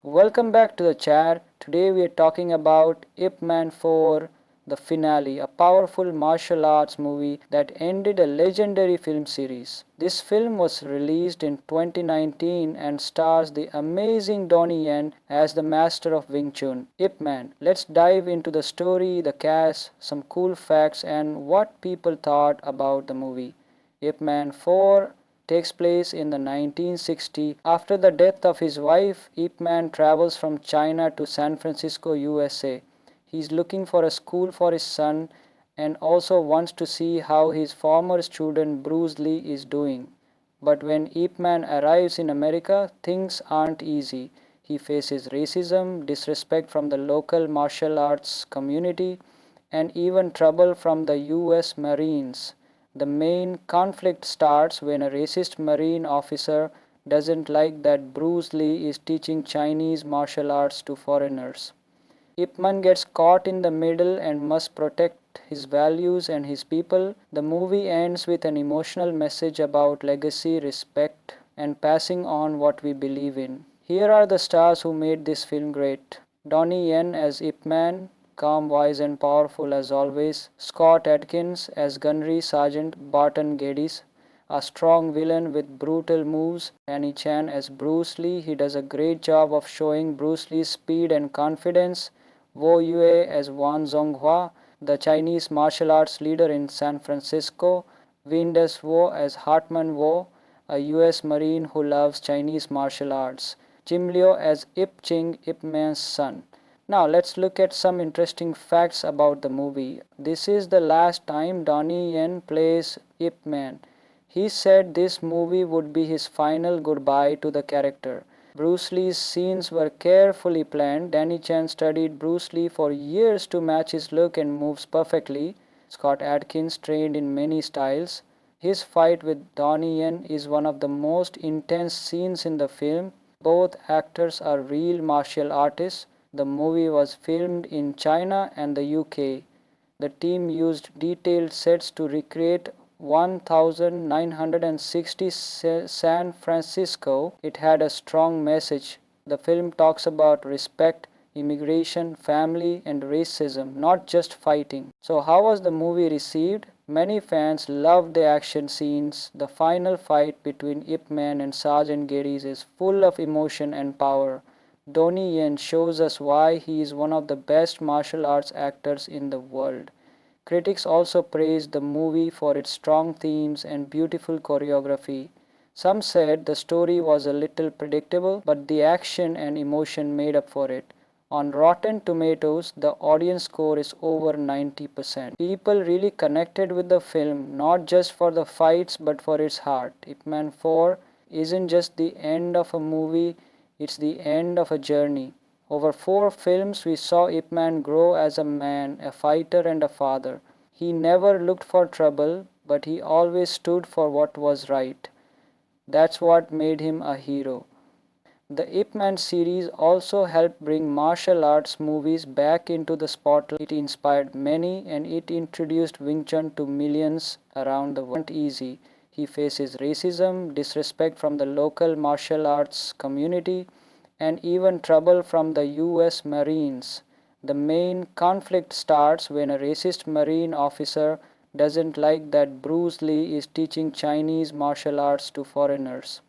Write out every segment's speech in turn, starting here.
Welcome back to the chat. Today we are talking about Ip Man 4, the finale, a powerful martial arts movie that ended a legendary film series. This film was released in 2019 and stars the amazing Donnie Yen as the master of Wing Chun. Ip Man. Let's dive into the story, the cast, some cool facts, and what people thought about the movie. Ip Man 4 takes place in the 1960s. After the death of his wife, Ip Man travels from China to San Francisco, USA. He's looking for a school for his son and also wants to see how his former student Bruce Lee is doing. But when Ip Man arrives in America, things aren't easy. He faces racism, disrespect from the local martial arts community, and even trouble from the US Marines. The main conflict starts when a racist Marine officer doesn't like that Bruce Lee is teaching Chinese martial arts to foreigners. Ip Man gets caught in the middle and must protect his values and his people. The movie ends with an emotional message about legacy, respect, and passing on what we believe in. Here are the stars who made this film great. Donnie Yen as Ip Man, calm, wise, and powerful as always. Scott Adkins as Gunnery Sergeant Barton Geddes, a strong villain with brutal moves. Annie Chan as Bruce Lee. He does a great job of showing Bruce Lee's speed and confidence. Wo Yue as Wan Zonghua, the Chinese martial arts leader in San Francisco. Win Des Wo as Hartman Wo, a US Marine who loves Chinese martial arts. Jim Liu as Ip Ching, Ip Man's son. Now let's look at some interesting facts about the movie. This is the last time Donnie Yen plays Ip Man. He said this movie would be his final goodbye to the character. Bruce Lee's scenes were carefully planned. Danny Chan studied Bruce Lee for years to match his look and moves perfectly. Scott Adkins trained in many styles. His fight with Donnie Yen is one of the most intense scenes in the film. Both actors are real martial artists. The movie was filmed in China and the UK. The team used detailed sets to recreate 1960 San Francisco. It had a strong message. The film talks about respect, immigration, family, and racism, not just fighting. So, how was the movie received? Many fans loved the action scenes. The final fight between Ip Man and Sergeant Geddes is full of emotion and power. Donnie Yen shows us why he is one of the best martial arts actors in the world. Critics also praised the movie for its strong themes and beautiful choreography. Some said the story was a little predictable, but the action and emotion made up for it. On Rotten Tomatoes, the audience score is over 90%. People really connected with the film, not just for the fights but for its heart. Ip Man 4 isn't just the end of a movie, it's the end of a journey. Over 4 films, we saw Ip Man grow as a man, a fighter, and a father. He never looked for trouble, but he always stood for what was right. That's what made him a hero. The Ip Man series also helped bring martial arts movies back into the spotlight. It inspired many and it introduced Wing Chun to millions around the world. Easy. He faces racism, disrespect from the local martial arts community, and even trouble from the US Marines. The main conflict starts when a racist Marine officer doesn't like that Bruce Lee is teaching Chinese martial arts to foreigners.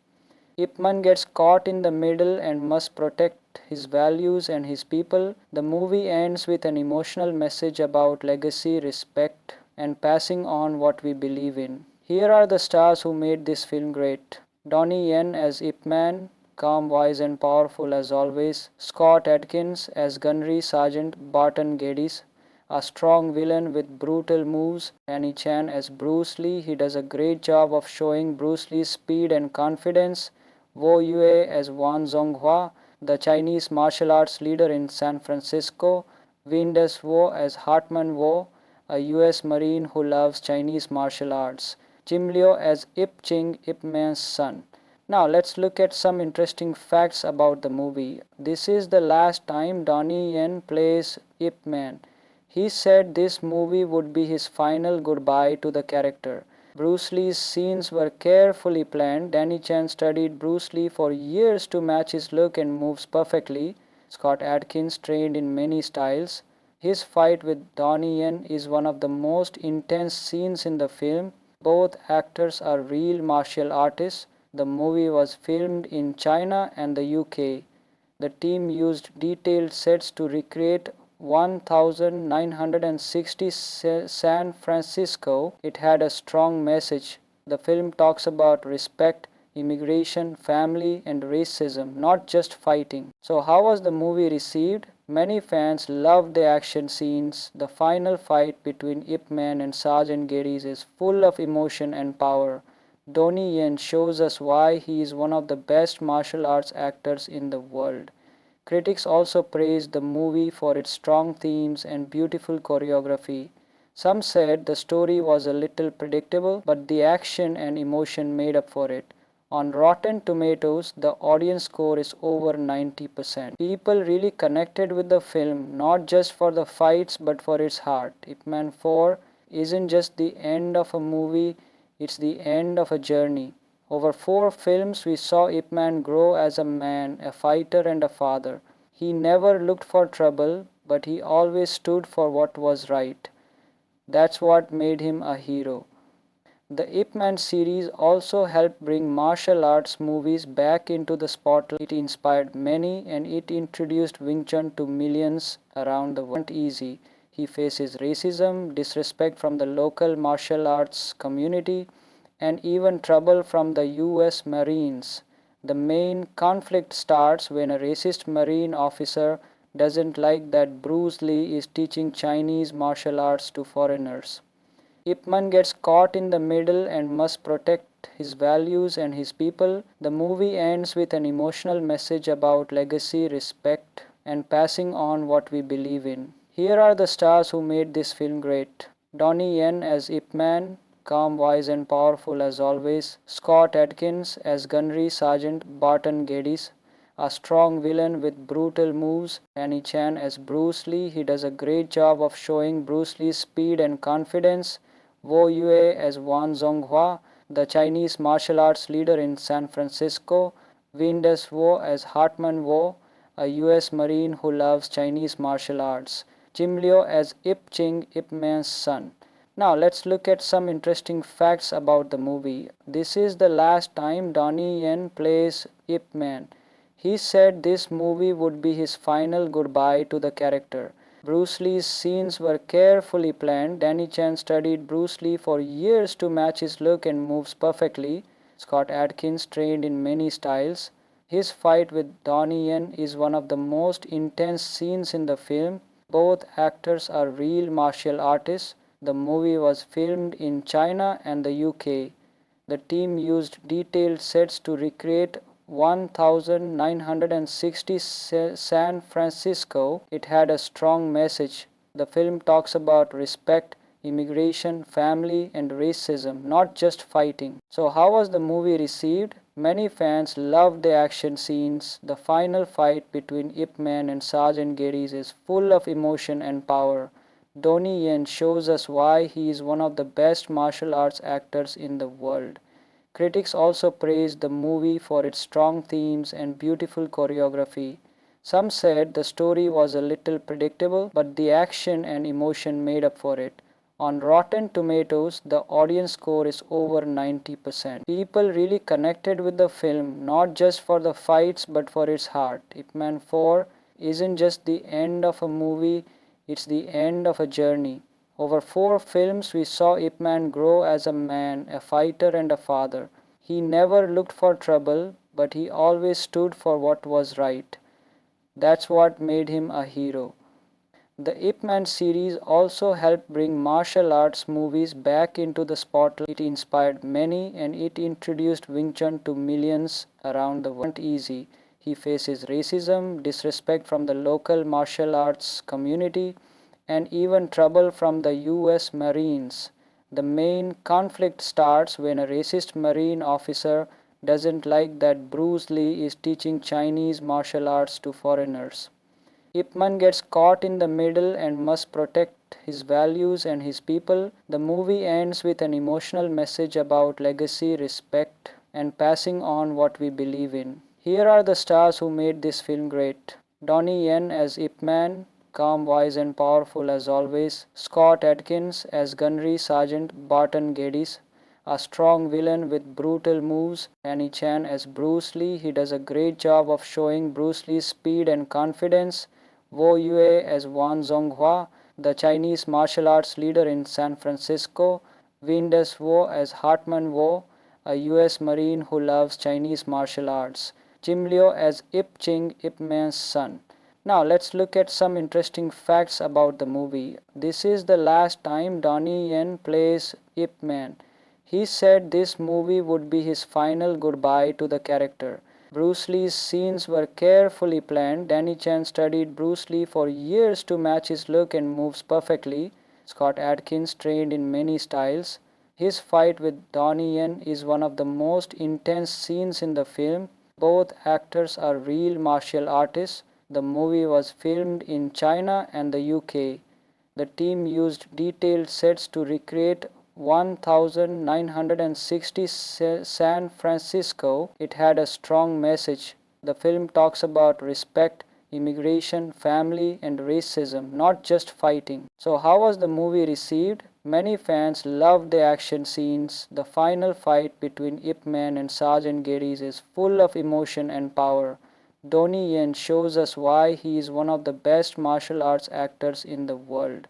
Ip Man gets caught in the middle and must protect his values and his people. The movie ends with an emotional message about legacy, respect, and passing on what we believe in. Here are the stars who made this film great. Donnie Yen as Ip Man, calm, wise, and powerful as always. Scott Adkins as Gunnery Sergeant Barton Geddes, a strong villain with brutal moves. Annie Chan as Bruce Lee. He does a great job of showing Bruce Lee's speed and confidence. Wo Yue as Wan Zonghua, the Chinese martial arts leader in San Francisco. Win Des Wo as Hartman Wo, a US Marine who loves Chinese martial arts. Jim Liu as Ip Ching, Ip Man's son. Now let's look at some interesting facts about the movie. This is the last time Donnie Yen plays Ip Man. He said this movie would be his final goodbye to the character. Bruce Lee's scenes were carefully planned. Danny Chan studied Bruce Lee for years to match his look and moves perfectly. Scott Adkins trained in many styles. His fight with Donnie Yen is one of the most intense scenes in the film. Both actors are real martial artists. The movie was filmed in China and the UK. The team used detailed sets to recreate 1960 San Francisco. It had a strong message. The film talks about respect, immigration, family, and racism, not just fighting. So, how was the movie received? Many fans loved the action scenes. The final fight between Ip Man and Sergeant Geddes is full of emotion and power. Donnie Yen shows us why he is one of the best martial arts actors in the world. Critics also praised the movie for its strong themes and beautiful choreography. Some said the story was a little predictable, but the action and emotion made up for it. On Rotten Tomatoes, the audience score is over 90%. People really connected with the film, not just for the fights but for its heart. Ip Man 4 isn't just the end of a movie, it's the end of a journey. Over 4 films, we saw Ip Man grow as a man, a fighter, and a father. He never looked for trouble, but he always stood for what was right. That's what made him a hero. The Ip Man series also helped bring martial arts movies back into the spotlight. It inspired many and it introduced Wing Chun to millions around the world. Easy. He faces racism, disrespect from the local martial arts community, and even trouble from the US Marines. The main conflict starts when a racist Marine officer doesn't like that Bruce Lee is teaching Chinese martial arts to foreigners. Ip Man gets caught in the middle and must protect his values and his people. The movie ends with an emotional message about legacy, respect, and passing on what we believe in. Here are the stars who made this film great. Donnie Yen as Ip Man, calm, wise, and powerful as always. Scott Adkins as Gunnery Sergeant Barton Geddes, a strong villain with brutal moves. Danny Chan as Bruce Lee, he does a great job of showing Bruce Lee's speed and confidence. Wo Yue as Wan Zonghua, the Chinese martial arts leader in San Francisco. Win Des Wo as Hartman Wo, a US Marine who loves Chinese martial arts. Jim Liu as Ip Ching, Ip Man's son. Now let's look at some interesting facts about the movie. This is the last time Donnie Yen plays Ip Man. He said this movie would be his final goodbye to the character. Bruce Lee's scenes were carefully planned. Danny Chan studied Bruce Lee for years to match his look and moves perfectly. Scott Adkins trained in many styles. His fight with Donnie Yen is one of the most intense scenes in the film. Both actors are real martial artists. The movie was filmed in China and the UK. The team used detailed sets to recreate 1960 San Francisco. It had a strong message. The film talks about respect, immigration, family, and racism, not just fighting. So, how was the movie received? Many fans loved the action scenes. The final fight between Ip Man and Sergeant Geddes is full of emotion and power. Donnie Yen shows us why he is one of the best martial arts actors in the world. Critics also praised the movie for its strong themes and beautiful choreography. Some said the story was a little predictable, but the action and emotion made up for it. On Rotten Tomatoes, the audience score is over 90%. People really connected with the film, not just for the fights but for its heart. Ip Man 4 isn't just the end of a movie, it's the end of a journey. Over 4 films, we saw Ip Man grow as a man, a fighter, and a father. He never looked for trouble, but he always stood for what was right. That's what made him a hero. The Ip Man series also helped bring martial arts movies back into the spotlight. It inspired many and it introduced Wing Chun to millions around the world. Easy. He faces racism, disrespect from the local martial arts community, and even trouble from the US Marines. The main conflict starts when a racist Marine officer doesn't like that Bruce Lee is teaching Chinese martial arts to foreigners. Ip Man gets caught in the middle and must protect protect his values and his people. The movie ends with an emotional message about legacy, respect, and passing on what we believe in. Here are the stars who made this film great. Donnie Yen as Ip Man, calm, wise, and powerful as always. Scott Adkins as Gunnery Sergeant Barton Geddes, a strong villain with brutal moves. Danny Chan as Bruce Lee, he does a great job of showing Bruce Lee's speed and confidence. Wo Yue as Wan Zonghua, the Chinese martial arts leader in San Francisco. Win Des Wo as Hartman Wo, a US Marine who loves Chinese martial arts. Jim Liu as Ip Ching, Ip Man's son. Now let's look at some interesting facts about the movie. This is the last time Donnie Yen plays Ip Man. He said this movie would be his final goodbye to the character. Bruce Lee's scenes were carefully planned. Danny Chan studied Bruce Lee for years to match his look and moves perfectly. Scott Adkins trained in many styles. His fight with Donnie Yen is one of the most intense scenes in the film. Both actors are real martial artists. The movie was filmed in China and the UK. The team used detailed sets to recreate 1960 San Francisco. It had a strong message. The film talks about respect, immigration, family, and racism, not just fighting. So, how was the movie received? Many fans loved the action scenes. The final fight between Ip Man and Sergeant Geddes is full of emotion and power. Donnie Yen shows us why he is one of the best martial arts actors in the world.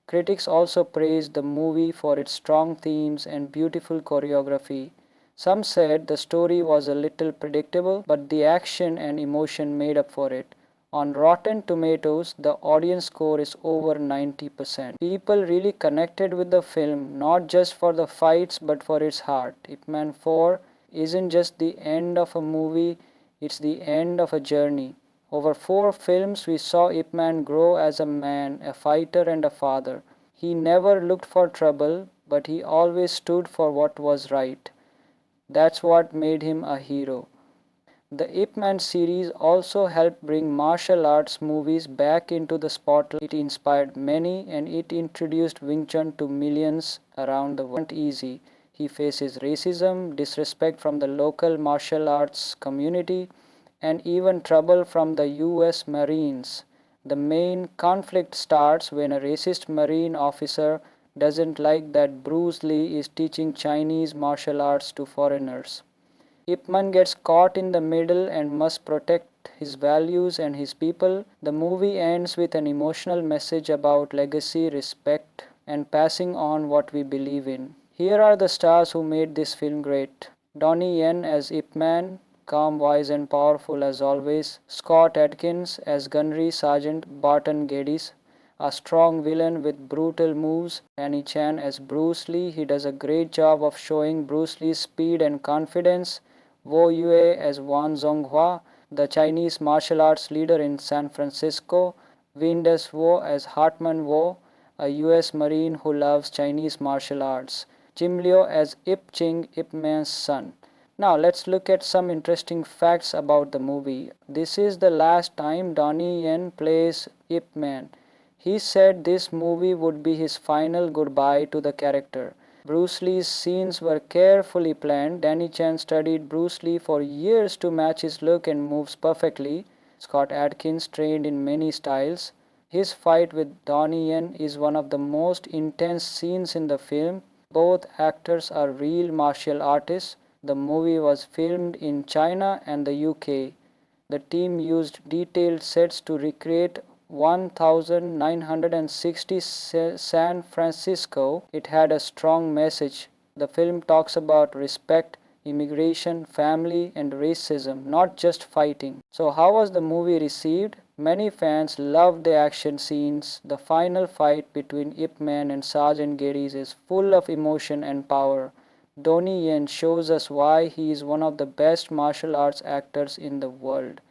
Critics also praised the movie for its strong themes and beautiful choreography. Some said the story was a little predictable, but the action and emotion made up for it. On Rotten Tomatoes, the audience score is over 90%. People really connected with the film, not just for the fights but for its heart. Ip Man 4 isn't just the end of a movie, it's the end of a journey. Over 4 films, we saw Ip Man grow as a man, a fighter, and a father. He never looked for trouble, but he always stood for what was right. That's what made him a hero. The Ip Man series also helped bring martial arts movies back into the spotlight. It inspired many and it introduced Wing Chun to millions around the world. Easy. He faces racism, disrespect from the local martial arts community, and even trouble from the US Marines. The main conflict starts when a racist Marine officer doesn't like that Bruce Lee is teaching Chinese martial arts to foreigners. Ip Man gets caught in the middle and must protect his values and his people. The movie ends with an emotional message about legacy, respect, and passing on what we believe in. Here are the stars who made this film great. Donnie Yen as Ip Man, calm, wise, and powerful as always. Scott Adkins as Gunnery Sergeant Barton Geddes, a strong villain with brutal moves. Danny Chan as Bruce Lee, he does a great job of showing Bruce Lee's speed and confidence. Wo Yue as Wan Zonghua, the Chinese martial arts leader in San Francisco. Win Des Wo as Hartman Wo, a US Marine who loves Chinese martial arts. Jim Liu as Ip Ching, Ip Man's son. Now let's look at some interesting facts about the movie. This is the last time Donnie Yen plays Ip Man. He said this movie would be his final goodbye to the character. Bruce Lee's scenes were carefully planned. Danny Chan studied Bruce Lee for years to match his look and moves perfectly. Scott Adkins trained in many styles. His fight with Donnie Yen is one of the most intense scenes in the film. Both actors are real martial artists. The movie was filmed in China and the UK. The team used detailed sets to recreate 1960 San Francisco. It had a strong message. The film talks about respect, immigration, family, and racism, not just fighting. So, how was the movie received? Many fans loved the action scenes. The final fight between Ip Man and Sergeant Geddes is full of emotion and power. Donnie Yen shows us why he is one of the best martial arts actors in the world.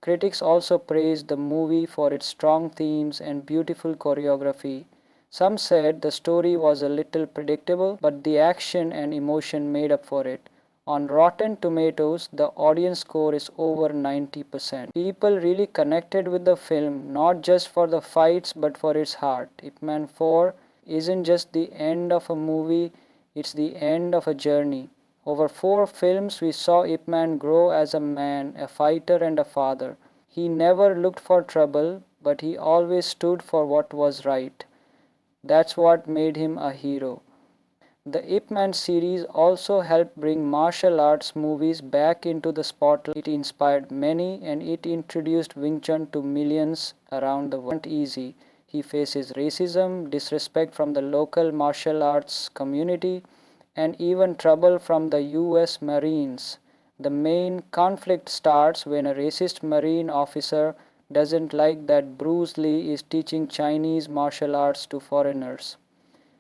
Critics also praised the movie for its strong themes and beautiful choreography. Some said the story was a little predictable, but the action and emotion made up for it. On Rotten Tomatoes, the audience score is over 90%. People really connected with the film, not just for the fights but for its heart. Ip Man 4 isn't just the end of a movie, it's the end of a journey. Over 4 films, we saw Ip Man grow as a man, a fighter, and a father. He never looked for trouble, but he always stood for what was right. That's what made him a hero. The Ip Man series also helped bring martial arts movies back into the spotlight. It inspired many and it introduced Wing Chun to millions around the world. Easy. He faces racism, disrespect from the local martial arts community, and even trouble from the US Marines. The main conflict starts when a racist Marine officer doesn't like that Bruce Lee is teaching Chinese martial arts to foreigners.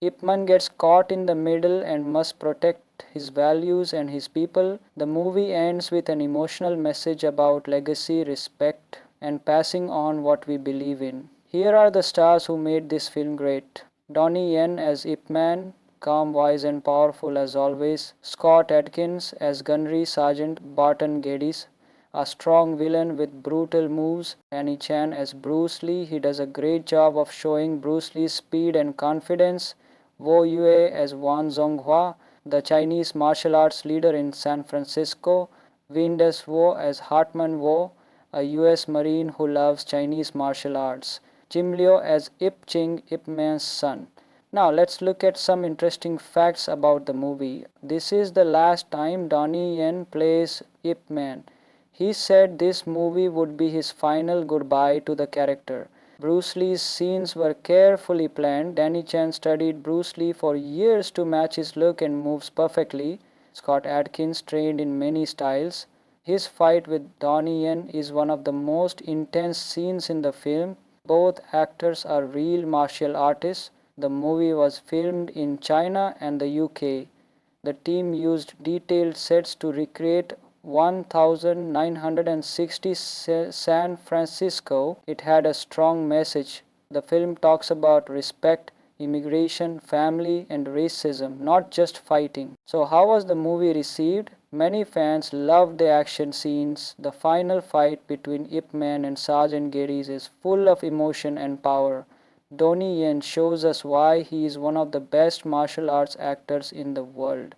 Ip Man gets caught in the middle and must protect his values and his people. The movie ends with an emotional message about legacy, respect, and passing on what we believe in. Here are the stars who made this film great. Donnie Yen as Ip Man, calm, wise, and powerful as always. Scott Adkins as Gunnery Sergeant Barton Geddes, a strong villain with brutal moves. Danny Chan as Bruce Lee, he does a great job of showing Bruce Lee's speed and confidence. Wo Yue as Wan Zonghua, the Chinese martial arts leader in San Francisco. Win Des Wo as Hartman Wo, a US Marine who loves Chinese martial arts. Jim Liu as Ip Ching, Ip Man's son. Now let's look at some interesting facts about the movie. This is the last time Donnie Yen plays Ip Man. He said this movie would be his final goodbye to the character. Bruce Lee's scenes were carefully planned. Danny Chan studied Bruce Lee for years to match his look and moves perfectly. Scott Adkins trained in many styles. His fight with Donnie Yen is one of the most intense scenes in the film. Both actors are real martial artists. The movie was filmed in China and the UK. The team used detailed sets to recreate 1960 San Francisco. It had a strong message. The film talks about respect, immigration, family, and racism, not just fighting. So, how was the movie received? Many fans loved the action scenes. The final fight between Ip Man and Sergeant Geddes is full of emotion and power. Donnie Yen shows us why he is one of the best martial arts actors in the world.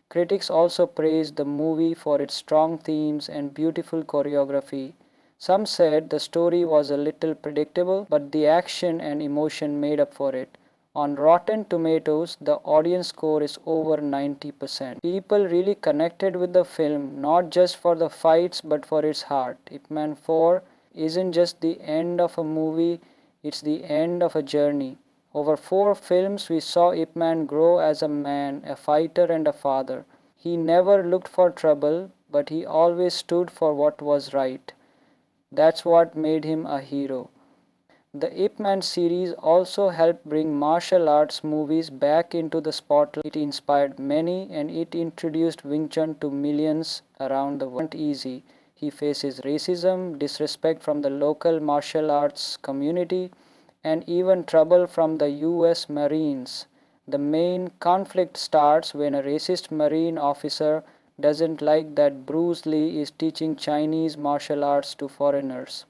Critics also praised the movie for its strong themes and beautiful choreography. Some said the story was a little predictable, but the action and emotion made up for it. On Rotten Tomatoes, the audience score is over 90%. People really connected with the film, not just for the fights but for its heart. Ip Man 4 isn't just the end of a movie, it's the end of a journey. Over 4 films, we saw Ip Man grow as a man, a fighter, and a father. He never looked for trouble, but he always stood for what was right. That's what made him a hero. The Ip Man series also helped bring martial arts movies back into the spotlight. It inspired many and it introduced Wing Chun to millions around the world. Easy. He faces racism, disrespect from the local martial arts community, and even trouble from the US Marines. The main conflict starts when a racist Marine officer doesn't like that Bruce Lee is teaching Chinese martial arts to foreigners.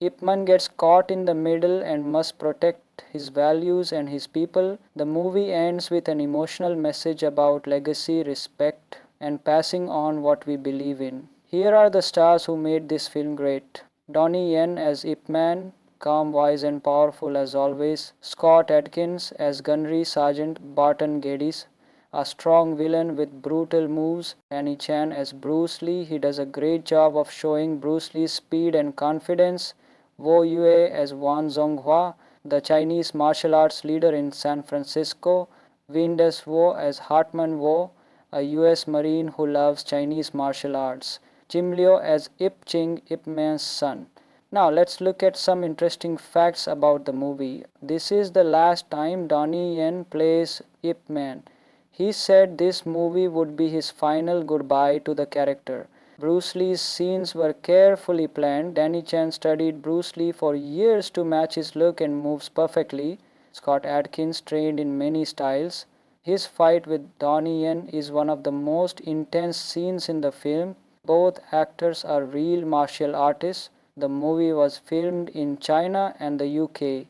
Ip Man gets caught in the middle and must protect his values and his people. The movie ends with an emotional message about legacy, respect, and passing on what we believe in. Here are the stars who made this film great. Donnie Yen as Ip Man, calm, wise, and powerful as always. Scott Adkins as Gunnery Sergeant Barton Geddes, a strong villain with brutal moves. Danny Chan as Bruce Lee, he does a great job of showing Bruce Lee's speed and confidence. Wo Yue as Wan Zonghua, the Chinese martial arts leader in San Francisco. Win Des Wo as Hartman Wo, a US Marine who loves Chinese martial arts. Jim Liu as Ip Ching, Ip Man's son. Now let's look at some interesting facts about the movie. This is the last time Donnie Yen plays Ip Man. He said this movie would be his final goodbye to the character. Bruce Lee's scenes were carefully planned. Danny Chan studied Bruce Lee for years to match his look and moves perfectly. Scott Adkins trained in many styles. His fight with Donnie Yen is one of the most intense scenes in the film. Both actors are real martial artists. The movie was filmed in China and the UK.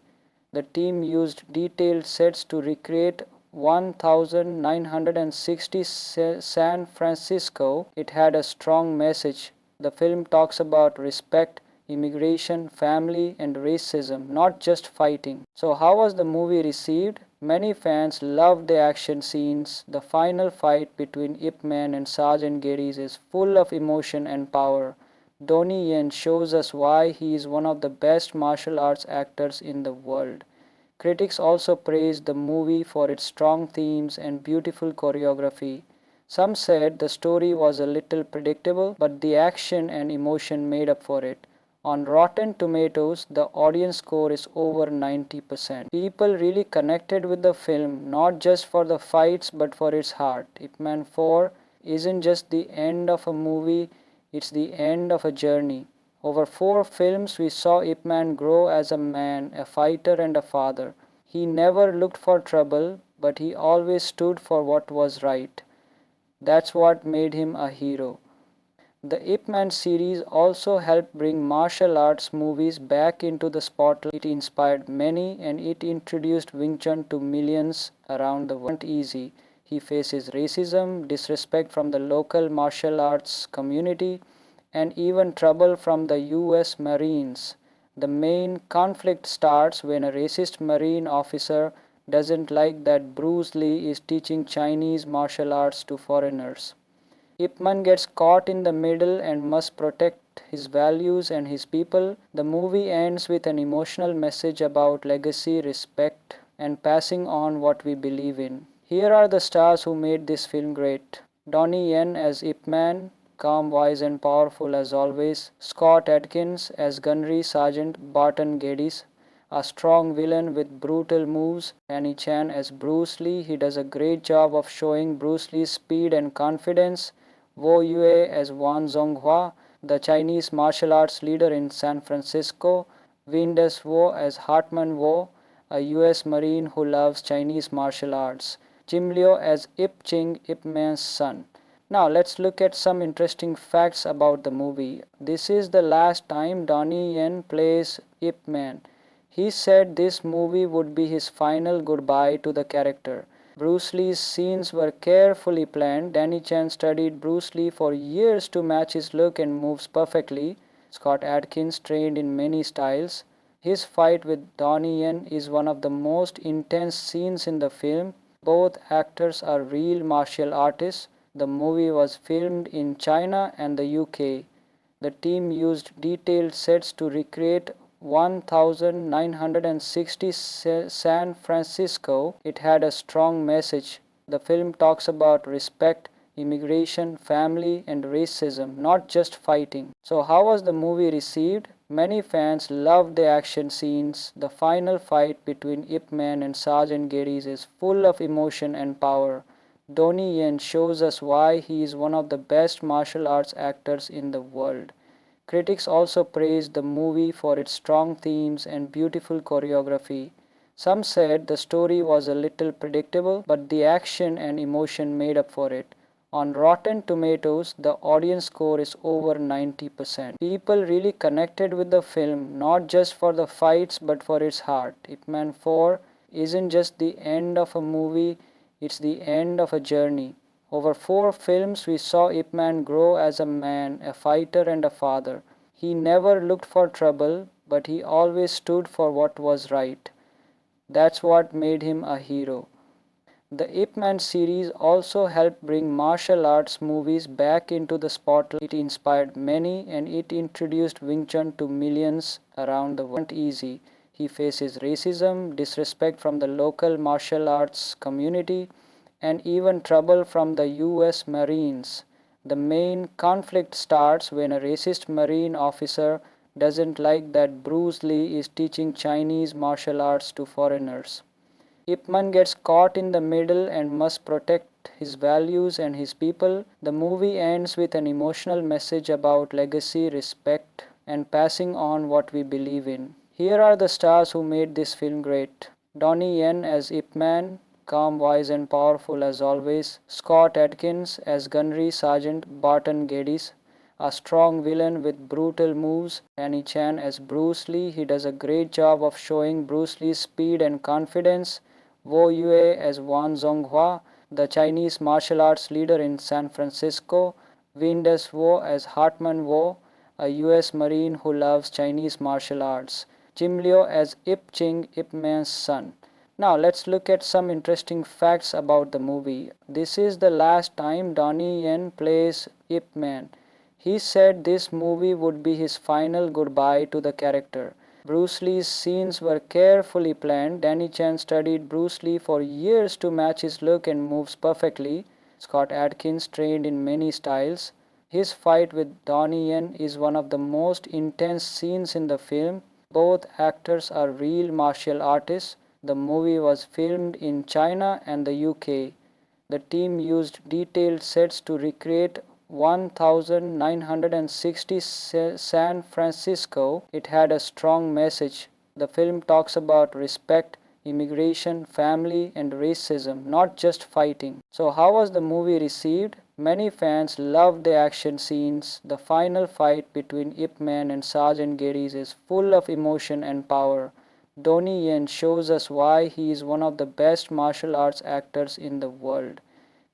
The team used detailed sets to recreate 1960 San Francisco. It had a strong message. The film talks about respect, immigration, family, and racism, not just fighting. So, how was the movie received? Many fans loved the action scenes. The final fight between Ip Man and Sergeant Geddes is full of emotion and power. Donnie Yen shows us why he is one of the best martial arts actors in the world. Critics also praised the movie for its strong themes and beautiful choreography. Some said the story was a little predictable, but the action and emotion made up for it. On Rotten Tomatoes, the audience score is over 90%. People really connected with the film, not just for the fights but for its heart. Ip Man 4 isn't just the end of a movie, it's the end of a journey. Over 4 films, we saw Ip Man grow as a man, a fighter, and a father. He never looked for trouble, but he always stood for what was right. That's what made him a hero. The Ip Man series also helped bring martial arts movies back into the spotlight. It inspired many and it introduced Wing Chun to millions around the world. Easy. He faces racism, disrespect from the local martial arts community, and even trouble from the US Marines. The main conflict starts when a racist Marine officer doesn't like that Bruce Lee is teaching Chinese martial arts to foreigners. Ip Man gets caught in the middle and must protect his values and his people. The movie ends with an emotional message about legacy, respect, and passing on what we believe in. Here are the stars who made this film great. Donnie Yen as Ip Man, calm, wise, and powerful as always. Scott Adkins as Gunnery Sergeant Barton Geddes, a strong villain with brutal moves. Danny Chan as Bruce Lee, he does a great job of showing Bruce Lee's speed and confidence. Wo Yue as Wan Zonghua, the Chinese martial arts leader in San Francisco. Win Des Wo as Hartman Wo, a US Marine who loves Chinese martial arts. Jim Liu as Ip Ching, Ip Man's son. Now let's look at some interesting facts about the movie. This is the last time Donnie Yen plays Ip Man. He said this movie would be his final goodbye to the character. Bruce Lee's scenes were carefully planned. Danny Chan studied Bruce Lee for years to match his look and moves perfectly. Scott Adkins trained in many styles. His fight with Donnie Yen is one of the most intense scenes in the film. Both actors are real martial artists. The movie was filmed in China and the UK. The team used detailed sets to recreate 1960 San Francisco. It had a strong message. The film talks about respect, immigration, family, and racism, not just fighting. So, how was the movie received? Many fans loved the action scenes. The final fight between Ip Man and Sergeant Geddes is full of emotion and power. Donnie Yen shows us why he is one of the best martial arts actors in the world. Critics also praised the movie for its strong themes and beautiful choreography. Some said the story was a little predictable, but the action and emotion made up for it. On Rotten Tomatoes, the audience score is over 90%. People really connected with the film, not just for the fights but for its heart. Ip Man 4 isn't just the end of a movie, it's the end of a journey. Over 4 films, we saw Ip Man grow as a man, a fighter, and a father. He never looked for trouble, but he always stood for what was right. That's what made him a hero. The Ip Man series also helped bring martial arts movies back into the spotlight. It inspired many and it introduced Wing Chun to millions around the world. Easy. He faces racism, disrespect from the local martial arts community, and even trouble from the US Marines. The main conflict starts when a racist Marine officer doesn't like that Bruce Lee is teaching Chinese martial arts to foreigners. Ip Man gets caught in the middle and must protect his values and his people. The movie ends with an emotional message about legacy, respect, and passing on what we believe in. Here are the stars who made this film great. Donnie Yen as Ip Man, calm, wise, and powerful as always. Scott Adkins as Gunnery Sergeant Barton Geddes, a strong villain with brutal moves. Danny Chan as Bruce Lee, he does a great job of showing Bruce Lee's speed and confidence. Wo Yue as Wan Zonghua, the Chinese martial arts leader in San Francisco. Win Des Wo as Hartman Wo, a US Marine who loves Chinese martial arts. Jim Liu as Ip Ching, Ip Man's son. Now let's look at some interesting facts about the movie. This is the last time Donnie Yen plays Ip Man. He said this movie would be his final goodbye to the character. Bruce Lee's scenes were carefully planned. Danny Chan studied Bruce Lee for years to match his look and moves perfectly. Scott Adkins trained in many styles. His fight with Donnie Yen is one of the most intense scenes in the film. Both actors are real martial artists. The movie was filmed in China and the UK. The team used detailed sets to recreate 1960 San Francisco. It had a strong message. The film talks about respect, immigration, family, and racism, not just fighting. So, how was the movie received? Many fans loved the action scenes. The final fight between Ip Man and Sergeant Geddes is full of emotion and power. Donnie Yen shows us why he is one of the best martial arts actors in the world.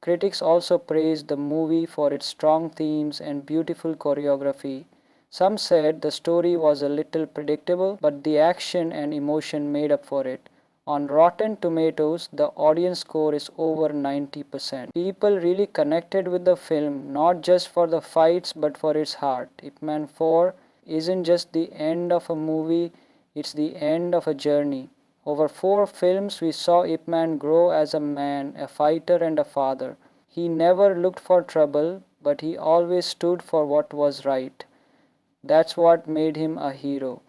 Critics also praised the movie for its strong themes and beautiful choreography. Some said the story was a little predictable, but the action and emotion made up for it. On Rotten Tomatoes, the audience score is over 90%. People really connected with the film, not just for the fights but for its heart. Ip Man 4 isn't just the end of a movie, it's the end of a journey. Over 4 films, we saw Ip Man grow as a man, a fighter, and a father. He never looked for trouble, but he always stood for what was right. That's what made him a hero.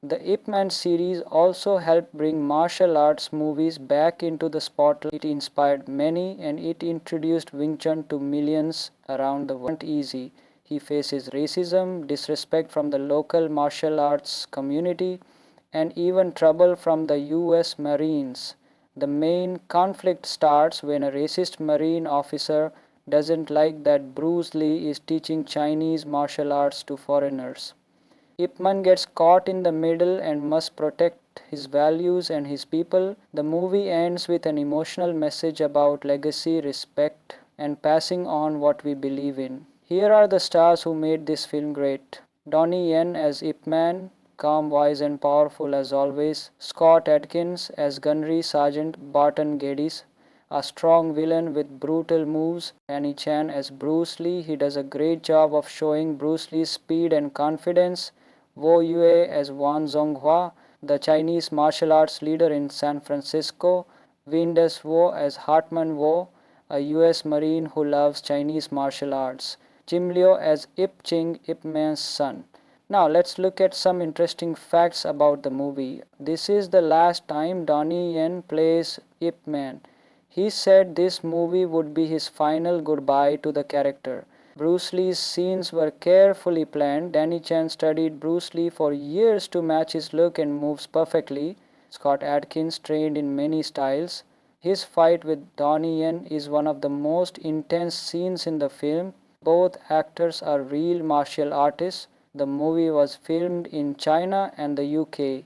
The Ip Man series also helped bring martial arts movies back into the spotlight. It inspired many and it introduced Wing Chun to millions around the world. Easy. He faces racism, disrespect from the local martial arts community, and even trouble from the US Marines. The main conflict starts when a racist Marine officer doesn't like that Bruce Lee is teaching Chinese martial arts to foreigners. Ip Man gets caught in the middle and must protect his values and his people. The movie ends with an emotional message about legacy, respect, and passing on what we believe in. Here are the stars who made this film great. Donnie Yen as Ip Man, calm, wise, and powerful as always. Scott Adkins as Gunnery Sergeant Barton Geddes, a strong villain with brutal moves. Danny Chan as Bruce Lee, he does a great job of showing Bruce Lee's speed and confidence. Wo Yue as Wan Zonghua, the Chinese martial arts leader in San Francisco. Win Des Wo as Hartman Wo, a US Marine who loves Chinese martial arts. Jim Liu as Ip Ching, Ip Man's son. Now let's look at some interesting facts about the movie. This is the last time Donnie Yen plays Ip Man. He said this movie would be his final goodbye to the character. Bruce Lee's scenes were carefully planned. Danny Chan studied Bruce Lee for years to match his look and moves perfectly. Scott Adkins trained in many styles. His fight with Donnie Yen is one of the most intense scenes in the film. Both actors are real martial artists. The movie was filmed in China and the UK.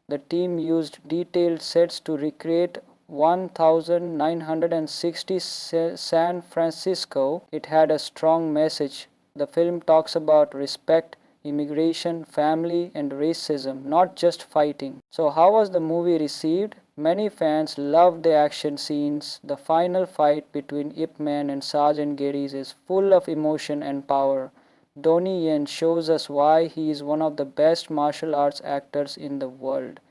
The team used detailed sets to recreate 1960 San Francisco. It had a strong message. The film talks about respect, immigration, family, and racism, not just fighting. So, how was the movie received? Many fans loved the action scenes. The final fight between Ip Man and Sergeant Geddes is full of emotion and power. Donnie Yen shows us why he is one of the best martial arts actors in the world.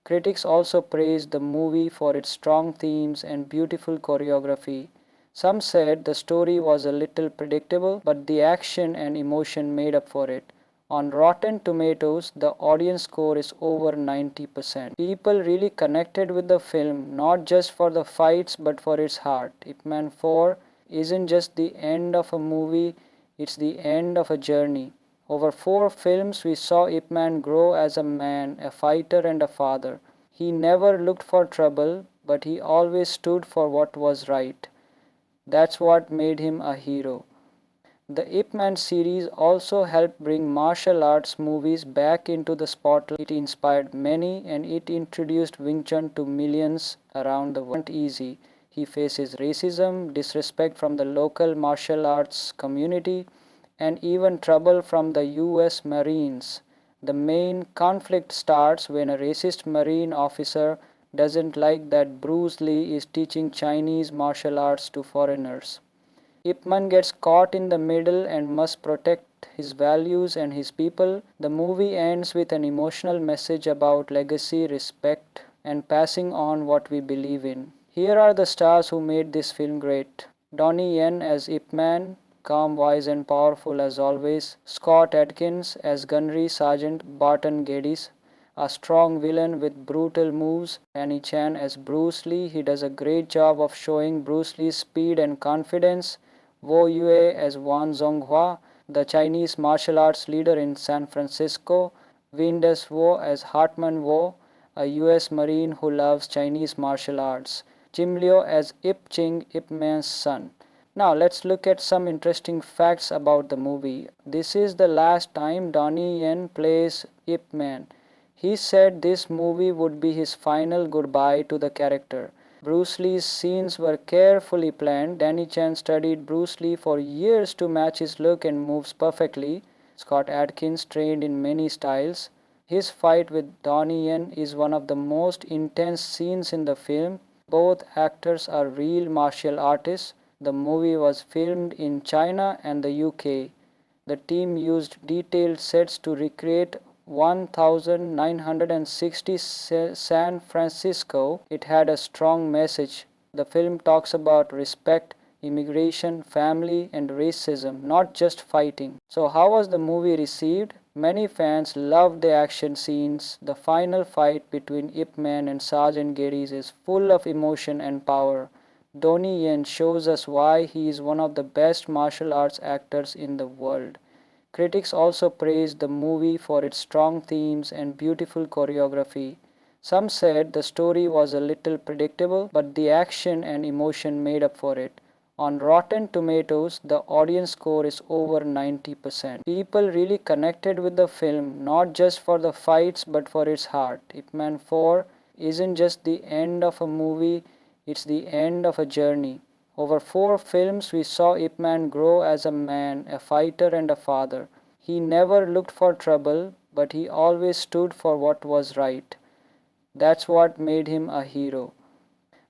Critics also praised the movie for its strong themes and beautiful choreography. Some said the story was a little predictable, but the action and emotion made up for it. On Rotten Tomatoes, the audience score is over 90%. People really connected with the film, not just for the fights but for its heart. Ip Man 4 isn't just the end of a movie, it's the end of a journey. Over 4 films, we saw Ip Man grow as a man, a fighter, and a father. He never looked for trouble, but he always stood for what was right. That's what made him a hero. The Ip Man series also helped bring martial arts movies back into the spotlight. It inspired many and it introduced Wing Chun to millions around the world. Easy. He faces racism, disrespect from the local martial arts community, and even trouble from the US Marines. The main conflict starts when a racist Marine officer doesn't like that Bruce Lee is teaching Chinese martial arts to foreigners. Ip Man gets caught in the middle and must protect his values and his people. The movie ends with an emotional message about legacy, respect, and passing on what we believe in. Here are the stars who made this film great. Donnie Yen as Ip Man, calm, wise, and powerful as always. Scott Adkins as Gunnery Sergeant Barton Geddes, a strong villain with brutal moves. Danny Chan as Bruce Lee. He does a great job of showing Bruce Lee's speed and confidence. Wo Yue as Wan Zonghua, the Chinese martial arts leader in San Francisco. Win Des Wo as Hartman Wo, a US Marine who loves Chinese martial arts. Jim Liu as Ip Ching, Ip Man's son. Now let's look at some interesting facts about the movie. This is the last time Donnie Yen plays Ip Man. He said this movie would be his final goodbye to the character. Bruce Lee's scenes were carefully planned. Danny Chan studied Bruce Lee for years to match his look and moves perfectly. Scott Adkins trained in many styles. His fight with Donnie Yen is one of the most intense scenes in the film. Both actors are real martial artists. The movie was filmed in China and the UK. The team used detailed sets to recreate 1960 San Francisco. It had a strong message. The film talks about respect, immigration, family, and racism, not just fighting. So, how was the movie received? Many fans loved the action scenes. The final fight between Ip Man and Sergeant Geddes is full of emotion and power. Donnie Yen shows us why he is one of the best martial arts actors in the world. Critics also praised the movie for its strong themes and beautiful choreography. Some said the story was a little predictable, but the action and emotion made up for it. On Rotten Tomatoes, the audience score is over 90%. People really connected with the film, not just for the fights but for its heart. Ip Man 4 isn't just the end of a movie, it's the end of a journey. Over 4 films, we saw Ip Man grow as a man, a fighter, and a father. He never looked for trouble, but he always stood for what was right. That's what made him a hero.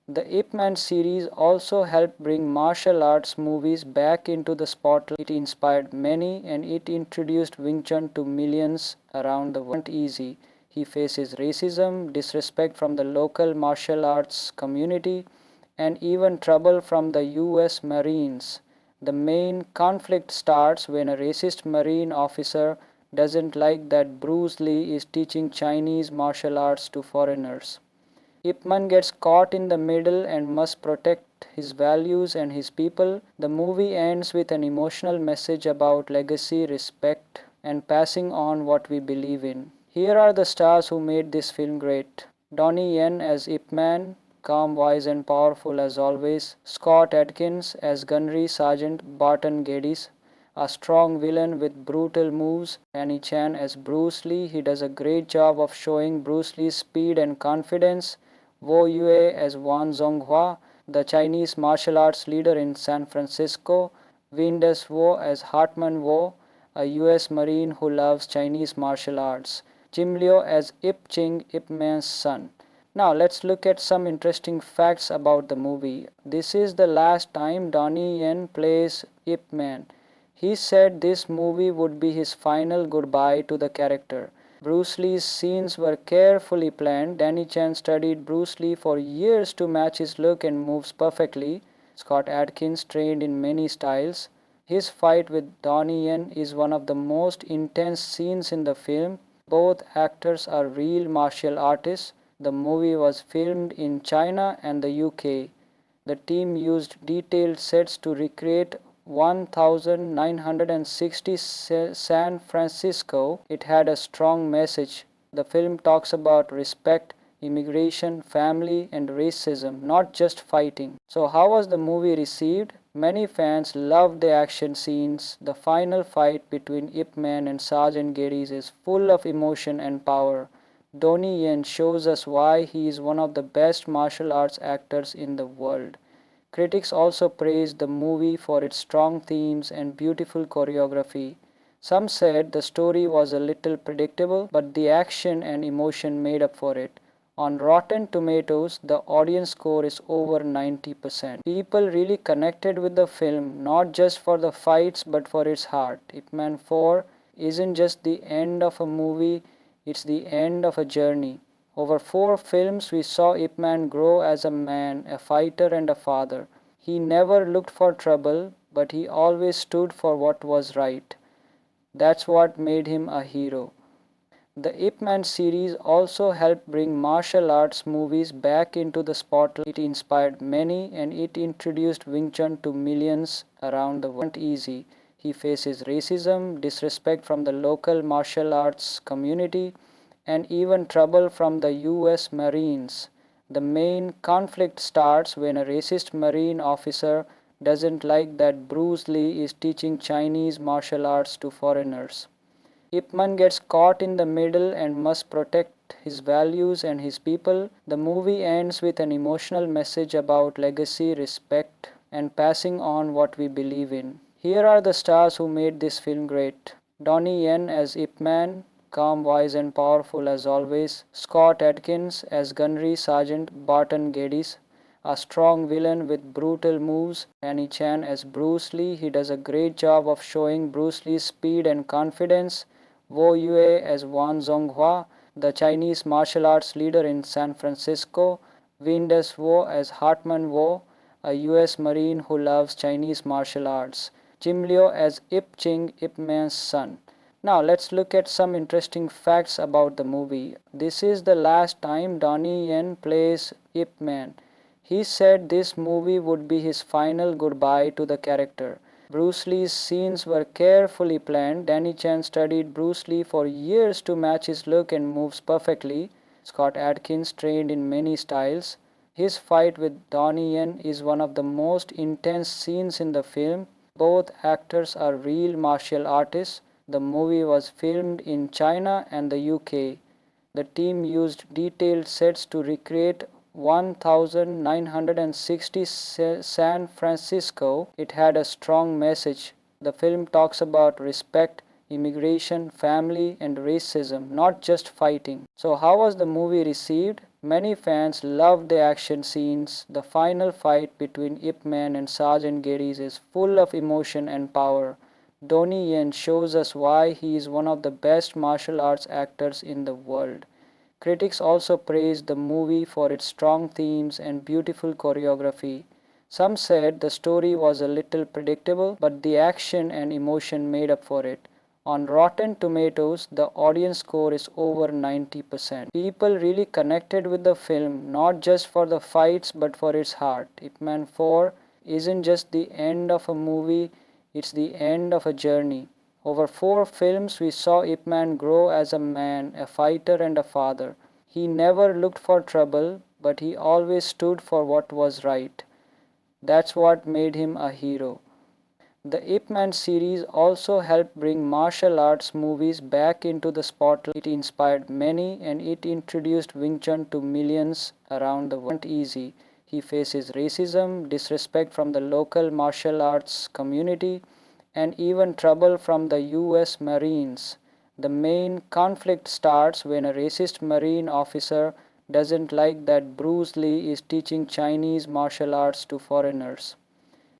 The Ip Man series also helped bring martial arts movies back into the spotlight. It inspired many and it introduced Wing Chun to millions around the world. Easy. He faces racism, disrespect from the local martial arts community, and even trouble from the US Marines. The main conflict starts when a racist Marine officer doesn't like that Bruce Lee is teaching Chinese martial arts to foreigners. Ip Man gets caught in the middle and must protect his values and his people. The movie ends with an emotional message about legacy, respect, and passing on what we believe in. Here are the stars who made this film great. Donnie Yen as Ip Man, calm, wise, and powerful as always. Scott Adkins as Gunnery Sergeant Barton Geddes, a strong villain with brutal moves. Danny Chan as Bruce Lee. He does a great job of showing Bruce Lee's speed and confidence. Wo Yue as Wan Zonghua, the Chinese martial arts leader in San Francisco. Win Des Wo as Hartman Wo, a US Marine who loves Chinese martial arts. Jim Liu as Ip Ching, Ip Man's son. Now let's look at some interesting facts about the movie. This is the last time Donnie Yen plays Ip Man. He said this movie would be his final goodbye to the character. Bruce Lee's scenes were carefully planned. Danny Chan studied Bruce Lee for years to match his look and moves perfectly. Scott Adkins trained in many styles. His fight with Donnie Yen is one of the most intense scenes in the film. Both actors are real martial artists. The movie was filmed in China and the UK. The team used detailed sets to recreate 1960 San Francisco. It had a strong message. The film talks about respect, immigration, family, and racism, not just fighting. So, how was the movie received? Many fans loved the action scenes. The final fight between Ip Man and Sergeant Geddes is full of emotion and power. Donnie Yen shows us why he is one of the best martial arts actors in the world. Critics also praised the movie for its strong themes and beautiful choreography. Some said the story was a little predictable, but the action and emotion made up for it. On Rotten Tomatoes, the audience score is over 90%. People really connected with the film, not just for the fights but for its heart. Ip Man 4 isn't just the end of a movie, it's the end of a journey. Over 4 films, we saw Ip Man grow as a man, a fighter, and a father. He never looked for trouble, but he always stood for what was right. That's what made him a hero. The Ip Man series also helped bring martial arts movies back into the spotlight. It inspired many and it introduced Wing Chun to millions around the world. Easy. He faces racism, disrespect from the local martial arts community, and even trouble from the US Marines. The main conflict starts when a racist Marine officer doesn't like that Bruce Lee is teaching Chinese martial arts to foreigners. Ip Man gets caught in the middle and must protect his values and his people. The movie ends with an emotional message about legacy, respect, and passing on what we believe in. Here are the stars who made this film great. Donnie Yen as Ip Man, calm, wise, and powerful as always. Scott Adkins as Gunnery Sergeant Barton Geddes, a strong villain with brutal moves. Annie Chan as Bruce Lee. He does a great job of showing Bruce Lee's speed and confidence. Wo Yue as Wan Zonghua, the Chinese martial arts leader in San Francisco. Win Des Wo as Hartman Wo, a US Marine who loves Chinese martial arts. Jim Liu as Ip Ching, Ip Man's son. Now let's look at some interesting facts about the movie. This is the last time Donnie Yen plays Ip Man. He said this movie would be his final goodbye to the character. Bruce Lee's scenes were carefully planned. Danny Chan studied Bruce Lee for years to match his look and moves perfectly. Scott Adkins trained in many styles. His fight with Donnie Yen is one of the most intense scenes in the film. Both actors are real martial artists. The movie was filmed in China and the UK. The team used detailed sets to recreate 1960 San Francisco. It had a strong message. The film talks about respect, immigration, family, and racism, not just fighting. So, how was the movie received? Many fans loved the action scenes. The final fight between Ip Man and Sergeant Geddes is full of emotion and power. Donnie Yen shows us why he is one of the best martial arts actors in the world. Critics also praised the movie for its strong themes and beautiful choreography. Some said the story was a little predictable, but the action and emotion made up for it. On Rotten Tomatoes, the audience score is over 90%. People really connected with the film, not just for the fights but for its heart. Ip Man 4 isn't just the end of a movie, it's the end of a journey. Over 4 films, we saw Ip Man grow as a man, a fighter, and a father. He never looked for trouble, but he always stood for what was right. That's what made him a hero. The Ip Man series also helped bring martial arts movies back into the spotlight. It inspired many and it introduced Wing Chun to millions around the world. Easy. He faces racism, disrespect from the local martial arts community, and even trouble from the US Marines. The main conflict starts when a racist Marine officer doesn't like that Bruce Lee is teaching Chinese martial arts to foreigners.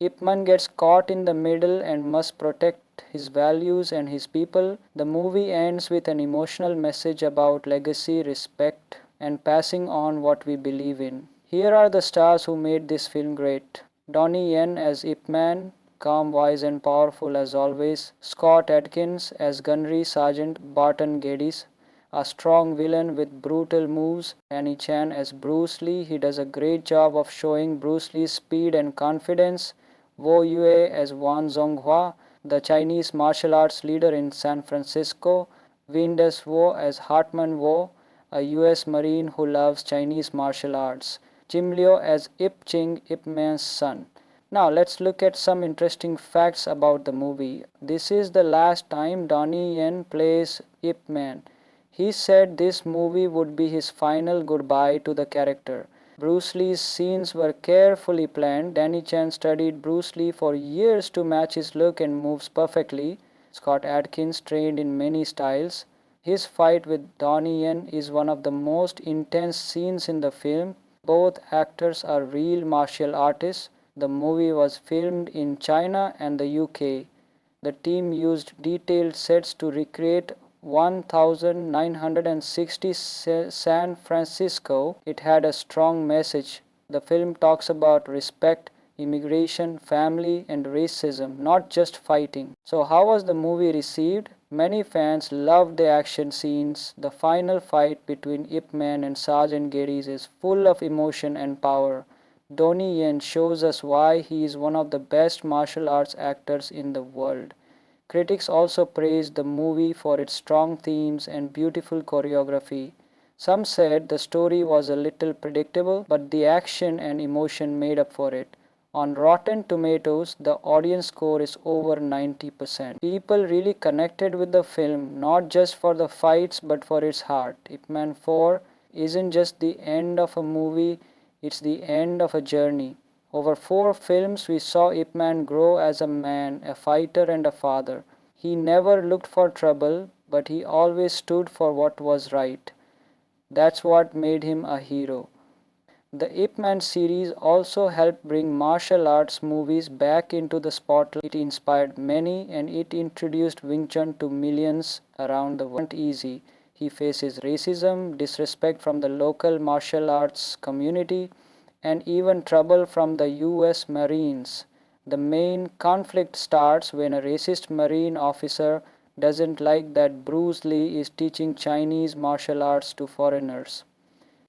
Ip Man gets caught in the middle and must protect his values and his people. The movie ends with an emotional message about legacy, respect, and passing on what we believe in. Here are the stars who made this film great. Donnie Yen as Ip Man, calm, wise, and powerful as always. Scott Adkins as Gunnery Sergeant Barton Geddes, a strong villain with brutal moves. Annie Chan as Bruce Lee. He does a great job of showing Bruce Lee's speed and confidence. Wo Yue as Wan Zonghua, the Chinese martial arts leader in San Francisco. Win Des Wo as Hartman Wo, a US Marine who loves Chinese martial arts. Jim Liu as Ip Ching, Ip Man's son. Now let's look at some interesting facts about the movie. This is the last time Donnie Yen plays Ip Man. He said this movie would be his final goodbye to the character. Bruce Lee's scenes were carefully planned. Danny Chan studied Bruce Lee for years to match his look and moves perfectly. Scott Adkins trained in many styles. His fight with Donnie Yen is one of the most intense scenes in the film. Both actors are real martial artists. The movie was filmed in China and the UK. The team used detailed sets to recreate 1960 San Francisco. It had a strong message. The film talks about respect, immigration, family, and racism, not just fighting. So, how was the movie received? Many fans loved the action scenes. The final fight between Ip Man and Sergeant Geddes is full of emotion and power. Donnie Yen shows us why he is one of the best martial arts actors in the world. Critics also praised the movie for its strong themes and beautiful choreography. Some said the story was a little predictable, but the action and emotion made up for it. On Rotten Tomatoes, the audience score is over 90%. People really connected with the film, not just for the fights but for its heart. Ip Man 4 isn't just the end of a movie, it's the end of a journey. Over 4 films, we saw Ip Man grow as a man, a fighter, and a father. He never looked for trouble, but he always stood for what was right. That's what made him a hero. The Ip Man series also helped bring martial arts movies back into the spotlight. It inspired many and it introduced Wing Chun to millions around the world. Easy. He faces racism, disrespect from the local martial arts community, and even trouble from the US Marines. The main conflict starts when a racist Marine officer doesn't like that Bruce Lee is teaching Chinese martial arts to foreigners.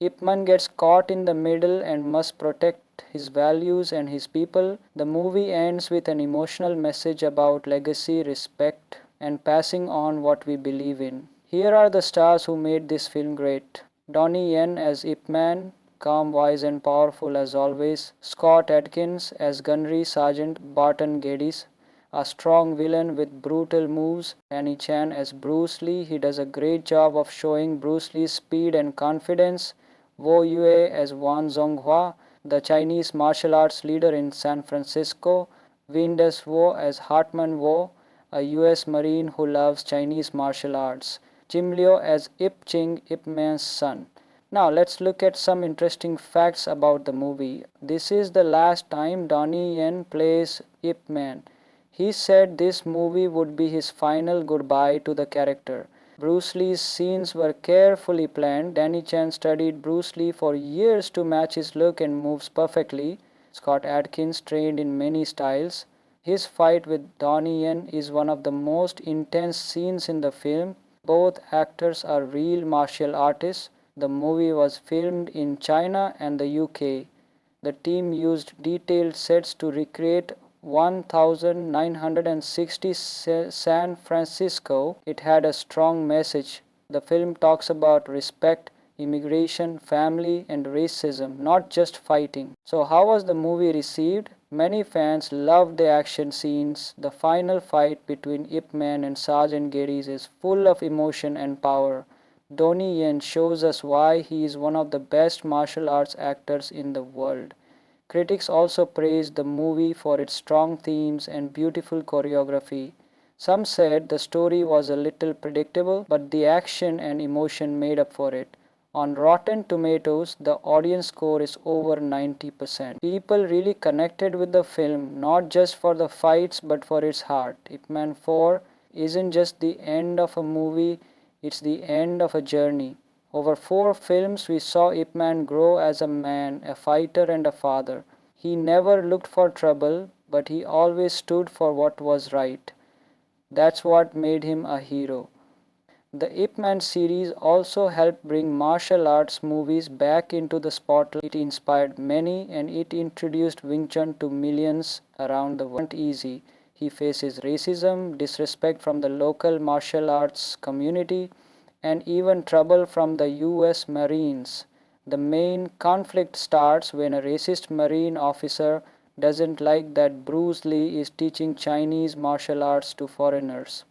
Ip Man gets caught in the middle and must protect his values and his people. The movie ends with an emotional message about legacy, respect, and passing on what we believe in. Here are the stars who made this film great. Donnie Yen as Ip Man, calm, wise, and powerful as always. Scott Adkins as Gunnery Sergeant Barton Geddes, a strong villain with brutal moves. Danny Chan as Bruce Lee, he does a great job of showing Bruce Lee's speed and confidence. Wo Yue as Wan Zonghua, the Chinese martial arts leader in San Francisco. Win Des Wo as Hartman Wo, a US Marine who loves Chinese martial arts. Jim Liu as Ip Ching, Ip Man's son. Now let's look at some interesting facts about the movie. This is the last time Donnie Yen plays Ip Man. He said this movie would be his final goodbye to the character. Bruce Lee's scenes were carefully planned. Danny Chan studied Bruce Lee for years to match his look and moves perfectly. Scott Adkins trained in many styles. His fight with Donnie Yen is one of the most intense scenes in the film. Both actors are real martial artists. The movie was filmed in China and the UK. The team used detailed sets to recreate 1960 San Francisco. It had a strong message. The film talks about respect, immigration, family, and racism, not just fighting. So, how was the movie received? Many fans loved the action scenes. The final fight between Ip Man and Sergeant Geddes is full of emotion and power. Donnie Yen shows us why he is one of the best martial arts actors in the world. Critics also praised the movie for its strong themes and beautiful choreography. Some said the story was a little predictable, but the action and emotion made up for it. On Rotten Tomatoes, the audience score is over 90%. People really connected with the film, not just for the fights but for its heart. Ip Man 4 isn't just the end of a movie, it's the end of a journey. Over 4 films, we saw Ip Man grow as a man, a fighter, and a father. He never looked for trouble, but he always stood for what was right. That's what made him a hero. The Ip Man series also helped bring martial arts movies back into the spotlight. It inspired many and it introduced Wing Chun to millions around the world. Easy. He faces racism, disrespect from the local martial arts community, and even trouble from the US Marines. The main conflict starts when a racist Marine officer doesn't like that Bruce Lee is teaching Chinese martial arts to foreigners.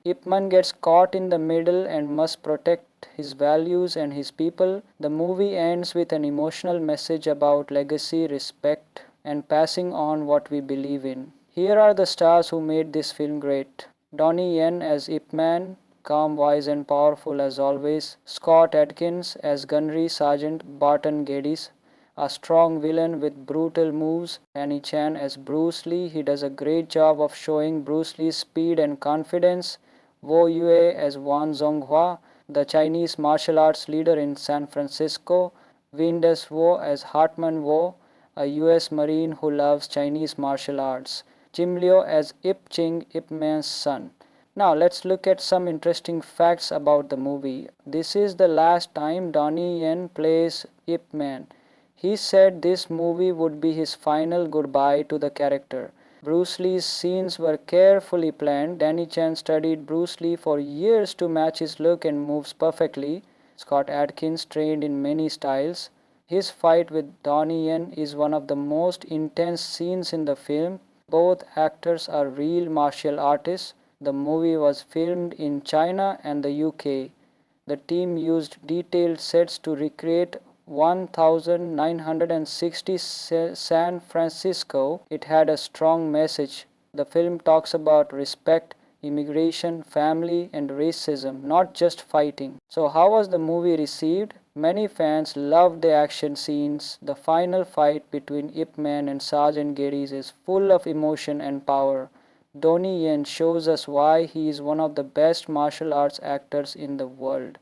Ip Man gets caught in the middle and must protect his values and his people. The movie ends with an emotional message about legacy, respect, and passing on what we believe in. Here are the stars who made this film great. Donnie Yen as Ip Man, calm, wise, and powerful as always. Scott Adkins as Gunnery Sergeant Barton Geddes, a strong villain with brutal moves. Annie Chan as Bruce Lee, he does a great job of showing Bruce Lee's speed and confidence. Wo Yue as Wang Zonghua, the Chinese martial arts leader in San Francisco. Win Des Wo as Hartman Wo, a US Marine who loves Chinese martial arts. Jim Liu as Ip Ching, Ip Man's son. Now let's look at some interesting facts about the movie. This is the last time Donnie Yen plays Ip Man. He said this movie would be his final goodbye to the character. Bruce Lee's scenes were carefully planned. Danny Chan studied Bruce Lee for years to match his look and moves perfectly. Scott Adkins trained in many styles. His fight with Donnie Yen is one of the most intense scenes in the film. Both actors are real martial artists. The movie was filmed in China and the UK. The team used detailed sets to recreate 1960 San Francisco. It had a strong message. The film talks about respect, immigration, family, and racism, not just fighting. So, how was the movie received? Many fans loved the action scenes. The final fight between Ip Man and Sergeant Geddes is full of emotion and power. Donnie Yen shows us why he is one of the best martial arts actors in the world.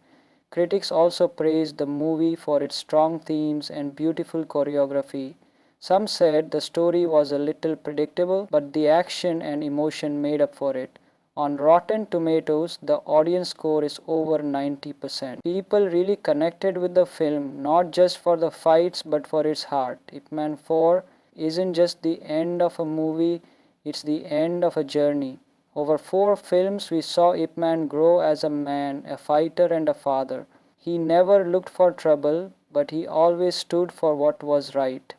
Critics also praised the movie for its strong themes and beautiful choreography. Some said the story was a little predictable, but the action and emotion made up for it. On Rotten Tomatoes, the audience score is over 90%. People really connected with the film, not just for the fights but for its heart. Ip Man 4 isn't just the end of a movie, it's the end of a journey. Over 4 films, we saw Ip Man grow as a man, a fighter, and a father. He never looked for trouble, but he always stood for what was right.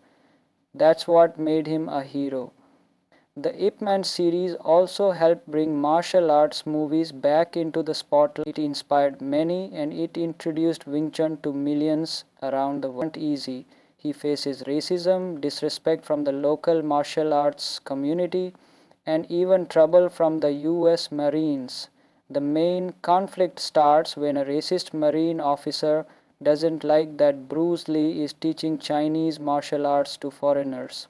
That's what made him a hero. The Ip Man series also helped bring martial arts movies back into the spotlight. It inspired many and it introduced Wing Chun to millions around the world. Easy. He faces racism, disrespect from the local martial arts community, and even trouble from the US Marines. The main conflict starts when a racist Marine officer doesn't like that Bruce Lee is teaching Chinese martial arts to foreigners.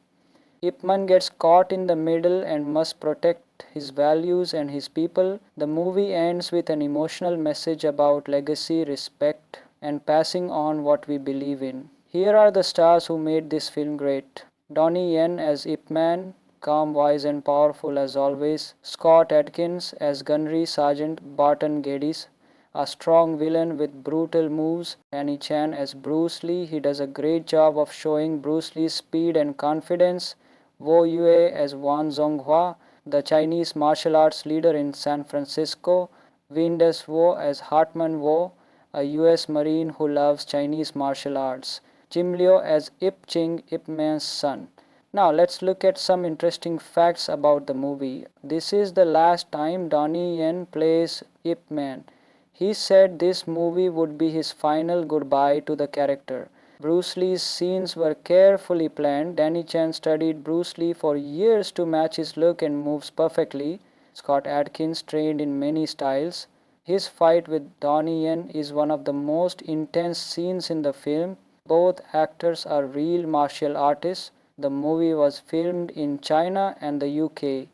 Ip Man gets caught in the middle and must protect his values and his people. The movie ends with an emotional message about legacy, respect, and passing on what we believe in. Here are the stars who made this film great. Donnie Yen as Ip Man, calm, wise, and powerful as always. Scott Adkins as Gunnery Sergeant Barton Geddes, a strong villain with brutal moves. Annie Chan as Bruce Lee, he does a great job of showing Bruce Lee's speed and confidence. Wo Yue as Wang Zonghua, the Chinese martial arts leader in San Francisco. Win Des Wo as Hartman Wo, a US Marine who loves Chinese martial arts. Jim Liu as Ip Ching, Ip Man's son. Now let's look at some interesting facts about the movie. This is the last time Donnie Yen plays Ip Man. He said this movie would be his final goodbye to the character. Bruce Lee's scenes were carefully planned. Danny Chan studied Bruce Lee for years to match his look and moves perfectly. Scott Adkins trained in many styles. His fight with Donnie Yen is one of the most intense scenes in the film. Both actors are real martial artists. The movie was filmed in China and the UK.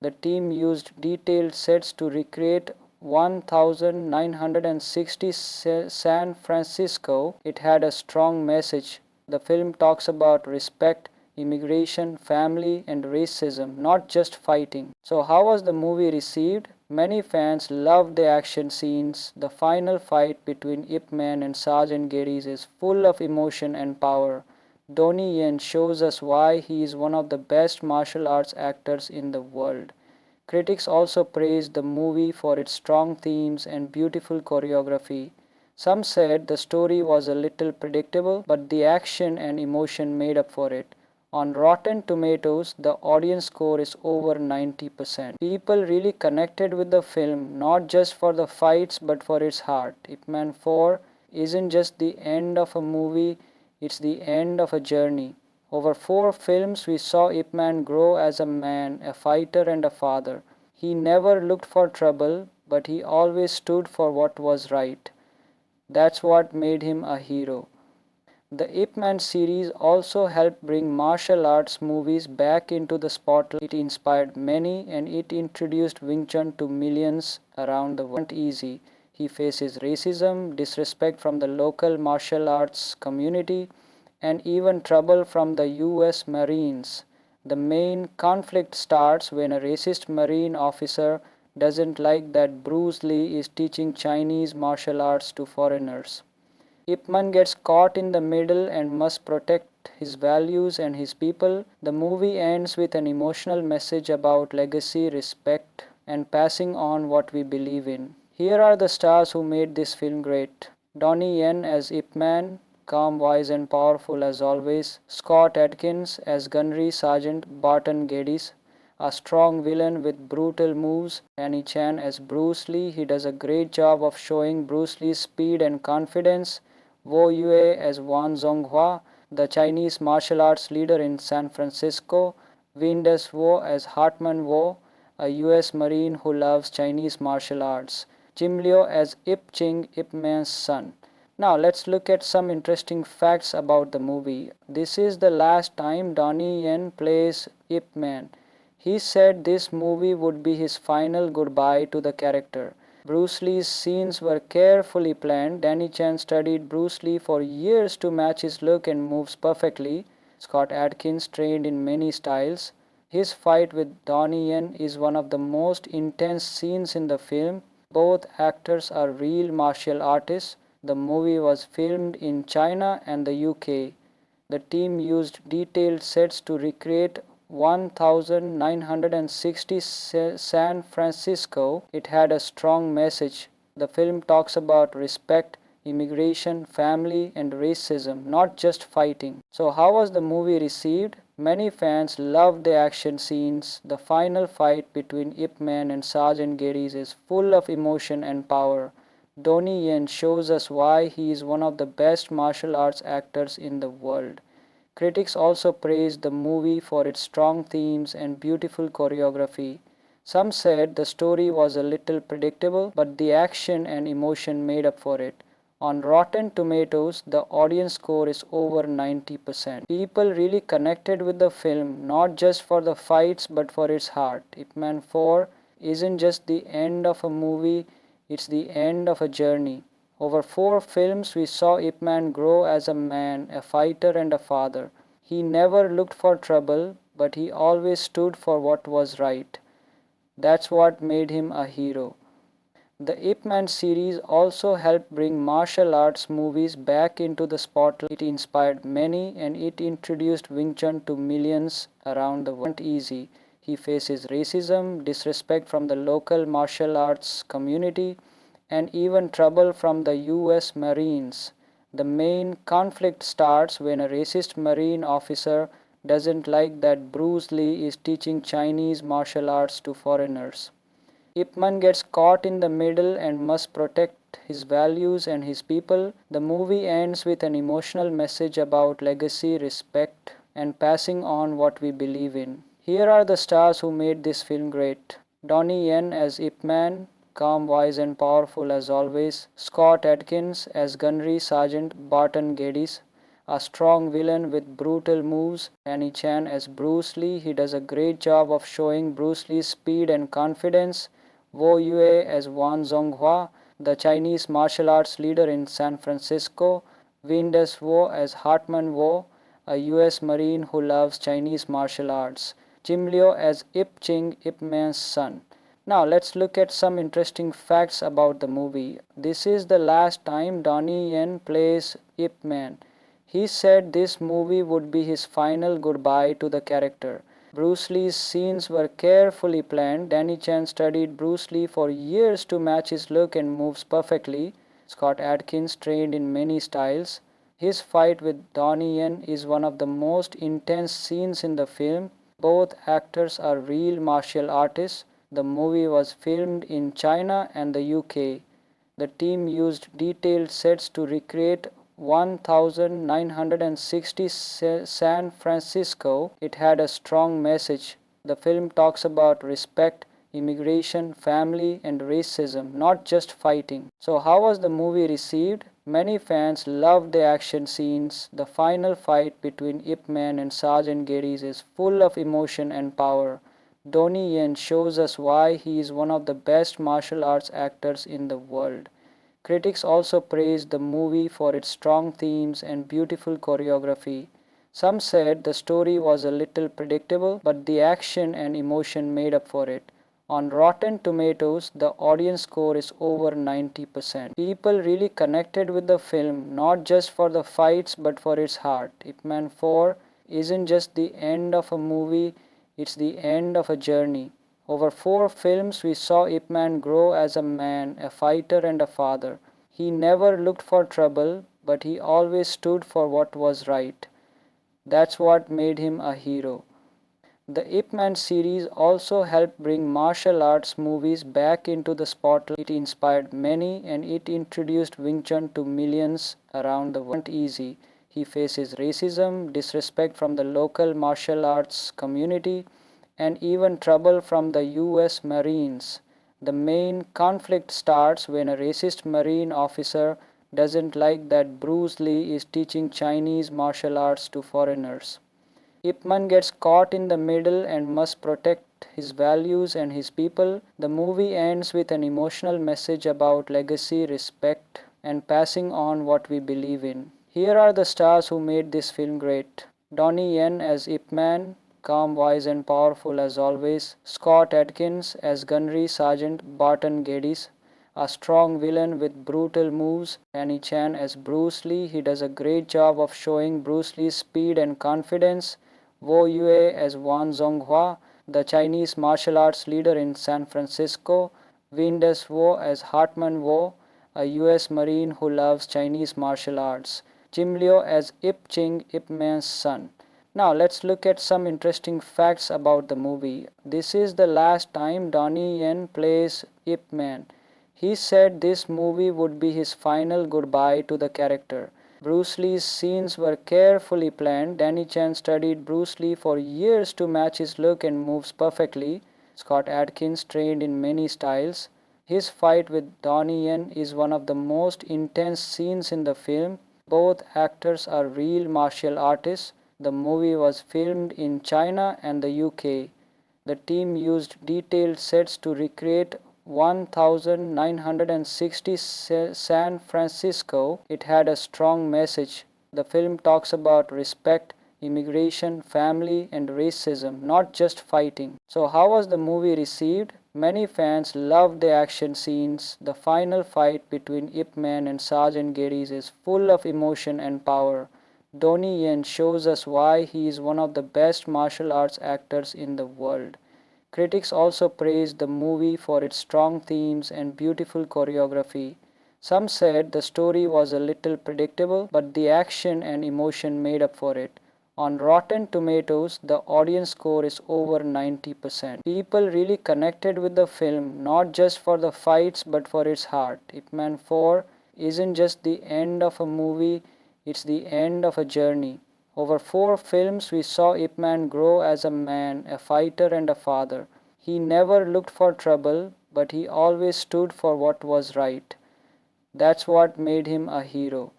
The team used detailed sets to recreate 1960 San Francisco. It had a strong message. The film talks about respect, immigration, family, and racism, not just fighting. So, how was the movie received? Many fans loved the action scenes. The final fight between Ip Man and Sergeant Geddes is full of emotion and power. Donnie Yen shows us why he is one of the best martial arts actors in the world. Critics also praised the movie for its strong themes and beautiful choreography. Some said the story was a little predictable, but the action and emotion made up for it. On Rotten Tomatoes, the audience score is over 90%. People really connected with the film, not just for the fights but for its heart. Ip Man 4 isn't just the end of a movie, it's the end of a journey. Over 4 films, we saw Ip Man grow as a man, a fighter, and a father. He never looked for trouble, but he always stood for what was right. That's what made him a hero. The Ip Man series also helped bring martial arts movies back into the spotlight. It inspired many and it introduced Wing Chun to millions around the world. Easy. He faces racism, disrespect from the local martial arts community, and even trouble from the US Marines. The main conflict starts when a racist Marine officer doesn't like that Bruce Lee is teaching Chinese martial arts to foreigners. Ip Man gets caught in the middle and must protect his values and his people. The movie ends with an emotional message about legacy, respect, and passing on what we believe in. Here are the stars who made this film great. Donnie Yen as Ip Man, calm, wise, and powerful as always. Scott Adkins as Gunnery Sergeant Barton Geddes, a strong villain with brutal moves. Danny Chan as Bruce Lee, he does a great job of showing Bruce Lee's speed and confidence. Wo Yue as Wan Zonghua, the Chinese martial arts leader in San Francisco. Win Des Wo as Hartman Wo, a US Marine who loves Chinese martial arts. Jim Liu as Ip Ching, Ip Man's son. Now let's look at some interesting facts about the movie. This is the last time Donnie Yen plays Ip Man. He said this movie would be his final goodbye to the character. Bruce Lee's scenes were carefully planned. Danny Chan studied Bruce Lee for years to match his look and moves perfectly. Scott Adkins trained in many styles. His fight with Donnie Yen is one of the most intense scenes in the film. Both actors are real martial artists. The movie was filmed in China and the UK. The team used detailed sets to recreate 1960 San Francisco. It had a strong message. The film talks about respect, immigration, family, and racism, not just fighting. So, how was the movie received? Many fans loved the action scenes. The final fight between Ip Man and Sergeant Geddes is full of emotion and power. Donnie Yen shows us why he is one of the best martial arts actors in the world. Critics also praised the movie for its strong themes and beautiful choreography. Some said the story was a little predictable, but the action and emotion made up for it. On Rotten Tomatoes, the audience score is over 90%. People really connected with the film, not just for the fights but for its heart. Ip Man 4 isn't just the end of a movie, it's the end of a journey. Over 4 films, we saw Ip Man grow as a man, a fighter, and a father. He never looked for trouble, but he always stood for what was right. That's what made him a hero. The Ip Man series also helped bring martial arts movies back into the spotlight. It inspired many and it introduced Wing Chun to millions around the world. Easy. He faces racism, disrespect from the local martial arts community, and even trouble from the US Marines. The main conflict starts when a racist Marine officer doesn't like that Bruce Lee is teaching Chinese martial arts to foreigners. Ip Man gets caught in the middle and must protect his values and his people. The movie ends with an emotional message about legacy, respect, and passing on what we believe in. Here are the stars who made this film great. Donnie Yen as Ip Man, calm, wise, and powerful as always. Scott Adkins as Gunnery Sergeant Barton Geddes, a strong villain with brutal moves. Danny Chan as Bruce Lee, he does a great job of showing Bruce Lee's speed and confidence. Wo Yue as Wan Zonghua, the Chinese martial arts leader in San Francisco. Win Des Wo as Hartman Wo, a US Marine who loves Chinese martial arts. Jim Liu as Ip Ching, Ip Man's son. Now let's look at some interesting facts about the movie. This is the last time Donnie Yen plays Ip Man. He said this movie would be his final goodbye to the character. Bruce Lee's scenes were carefully planned. Danny Chan studied Bruce Lee for years to match his look and moves perfectly. Scott Adkins trained in many styles. His fight with Donnie Yen is one of the most intense scenes in the film. Both actors are real martial artists. The movie was filmed in China and the UK. The team used detailed sets to recreate 1960 San Francisco. It had a strong message. The film talks about respect, immigration, family, and racism, not just fighting. So, how was the movie received? Many fans loved the action scenes. The final fight between Ip Man and Sergeant Geddes is full of emotion and power. Donnie Yen shows us why he is one of the best martial arts actors in the world. Critics also praised the movie for its strong themes and beautiful choreography. Some said the story was a little predictable, but the action and emotion made up for it. On Rotten Tomatoes, the audience score is over 90%. People really connected with the film, not just for the fights but for its heart. Ip Man 4 isn't just the end of a movie, it's the end of a journey. Over 4 films, we saw Ip Man grow as a man, a fighter, and a father. He never looked for trouble, but he always stood for what was right. That's what made him a hero. The Ip Man series also helped bring martial arts movies back into the spotlight. It inspired many and it introduced Wing Chun to millions around the world. Easy. He faces racism, disrespect from the local martial arts community, and even trouble from the US Marines. The main conflict starts when a racist Marine officer doesn't like that Bruce Lee is teaching Chinese martial arts to foreigners. Ip Man gets caught in the middle and must protect his values and his people. The movie ends with an emotional message about legacy, respect, and passing on what we believe in. Here are the stars who made this film great. Donnie Yen as Ip Man, calm, wise, and powerful as always. Scott Adkins as Gunnery Sergeant Barton Geddes, a strong villain with brutal moves. Danny Chan as Bruce Lee, he does a great job of showing Bruce Lee's speed and confidence. Wo Yue as Wan Zonghua, the Chinese martial arts leader in San Francisco. Win Des Wo as Hartman Wo, a US Marine who loves Chinese martial arts. Jim Liu as Ip Ching, Ip Man's son. Now let's look at some interesting facts about the movie. This is the last time Donnie Yen plays Ip Man. He said this movie would be his final goodbye to the character. Bruce Lee's scenes were carefully planned. Danny Chan studied Bruce Lee for years to match his look and moves perfectly. Scott Adkins trained in many styles. His fight with Donnie Yen is one of the most intense scenes in the film. Both actors are real martial artists. The movie was filmed in China and the UK. The team used detailed sets to recreate 1960 San Francisco. It had a strong message. The film talks about respect, immigration, family, and racism, not just fighting. So, how was the movie received? Many fans loved the action scenes. The final fight between Ip Man and Sergeant Geddes is full of emotion and power. Donnie Yen shows us why he is one of the best martial arts actors in the world. Critics also praised the movie for its strong themes and beautiful choreography. Some said the story was a little predictable, but the action and emotion made up for it. On Rotten Tomatoes, the audience score is over 90%. People really connected with the film, not just for the fights but for its heart. Ip Man 4 isn't just the end of a movie, it's the end of a journey. Over 4 films, we saw Ip Man grow as a man, a fighter, and a father. He never looked for trouble, but he always stood for what was right. That's what made him a hero.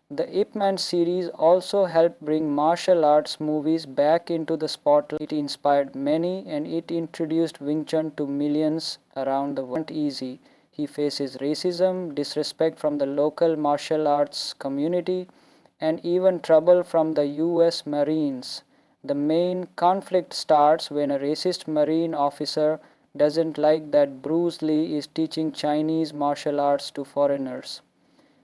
The Ip Man series also helped bring martial arts movies back into the spotlight. It inspired many and it introduced Wing Chun to millions around the world. Easy. He faces racism, disrespect from the local martial arts community, and even trouble from the US Marines. The main conflict starts when a racist Marine officer doesn't like that Bruce Lee is teaching Chinese martial arts to foreigners.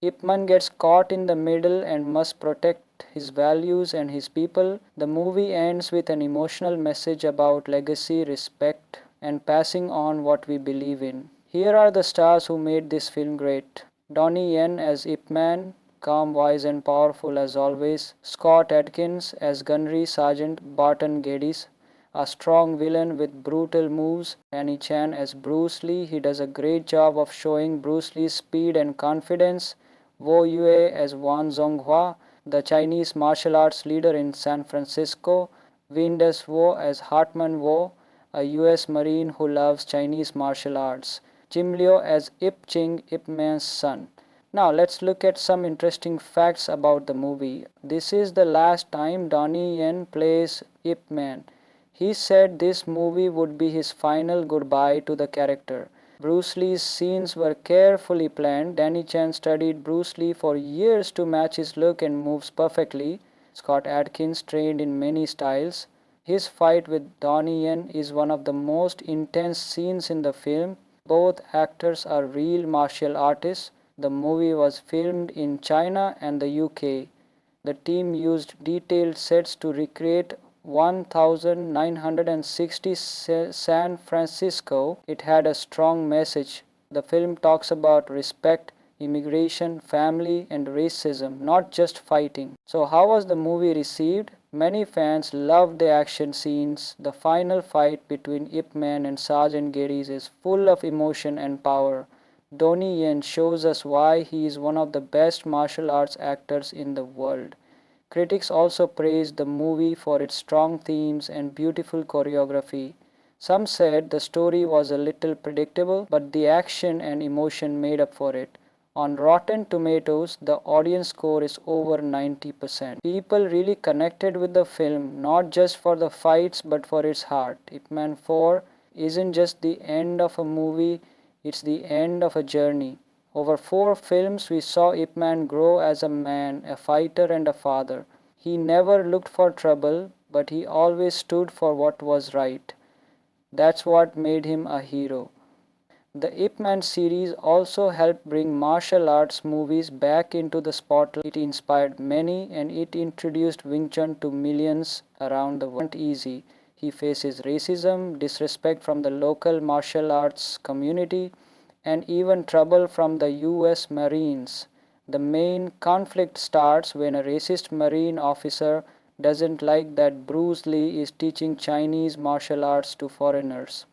Ip Man gets caught in the middle and must protect protect his values and his people. The movie ends with an emotional message about legacy, respect, and passing on what we believe in. Here are the stars who made this film great. Donnie Yen as Ip Man, calm, wise, and powerful as always. Scott Adkins as Gunnery Sergeant Barton Geddes, a strong villain with brutal moves. Danny Chan as Bruce Lee, he does a great job of showing Bruce Lee's speed and confidence. Wo Yue as Wan Zonghua, the Chinese martial arts leader in San Francisco. Win Des Wo as Hartman Wo, a US Marine who loves Chinese martial arts. Jim Liu as Ip Ching, Ip Man's son. Now let's look at some interesting facts about the movie. This is the last time Donnie Yen plays Ip Man. He said this movie would be his final goodbye to the character. Bruce Lee's scenes were carefully planned. Danny Chan studied Bruce Lee for years to match his look and moves perfectly. Scott Adkins trained in many styles. His fight with Donnie Yen is one of the most intense scenes in the film. Both actors are real martial artists. The movie was filmed in China and the UK. The team used detailed sets to recreate 1960 San Francisco. It had a strong message. The film talks about respect, immigration, family, and racism, not just fighting. So, how was the movie received? Many fans loved the action scenes. The final fight between Ip Man and Sergeant Geddes is full of emotion and power. Donnie Yen shows us why he is one of the best martial arts actors in the world. Critics also praised the movie for its strong themes and beautiful choreography. Some said the story was a little predictable, but the action and emotion made up for it. On Rotten Tomatoes, the audience score is over 90%. People really connected with the film, not just for the fights but for its heart. Ip Man 4 isn't just the end of a movie, it's the end of a journey. Over 4 films, we saw Ip Man grow as a man, a fighter, and a father. He never looked for trouble, but he always stood for what was right. That's what made him a hero. The Ip Man series also helped bring martial arts movies back into the spotlight. It inspired many and it introduced Wing Chun to millions around the world. Easy. He faces racism, disrespect from the local martial arts community, and even trouble from the US Marines. The main conflict starts when a racist Marine officer doesn't like that Bruce Lee is teaching Chinese martial arts to foreigners.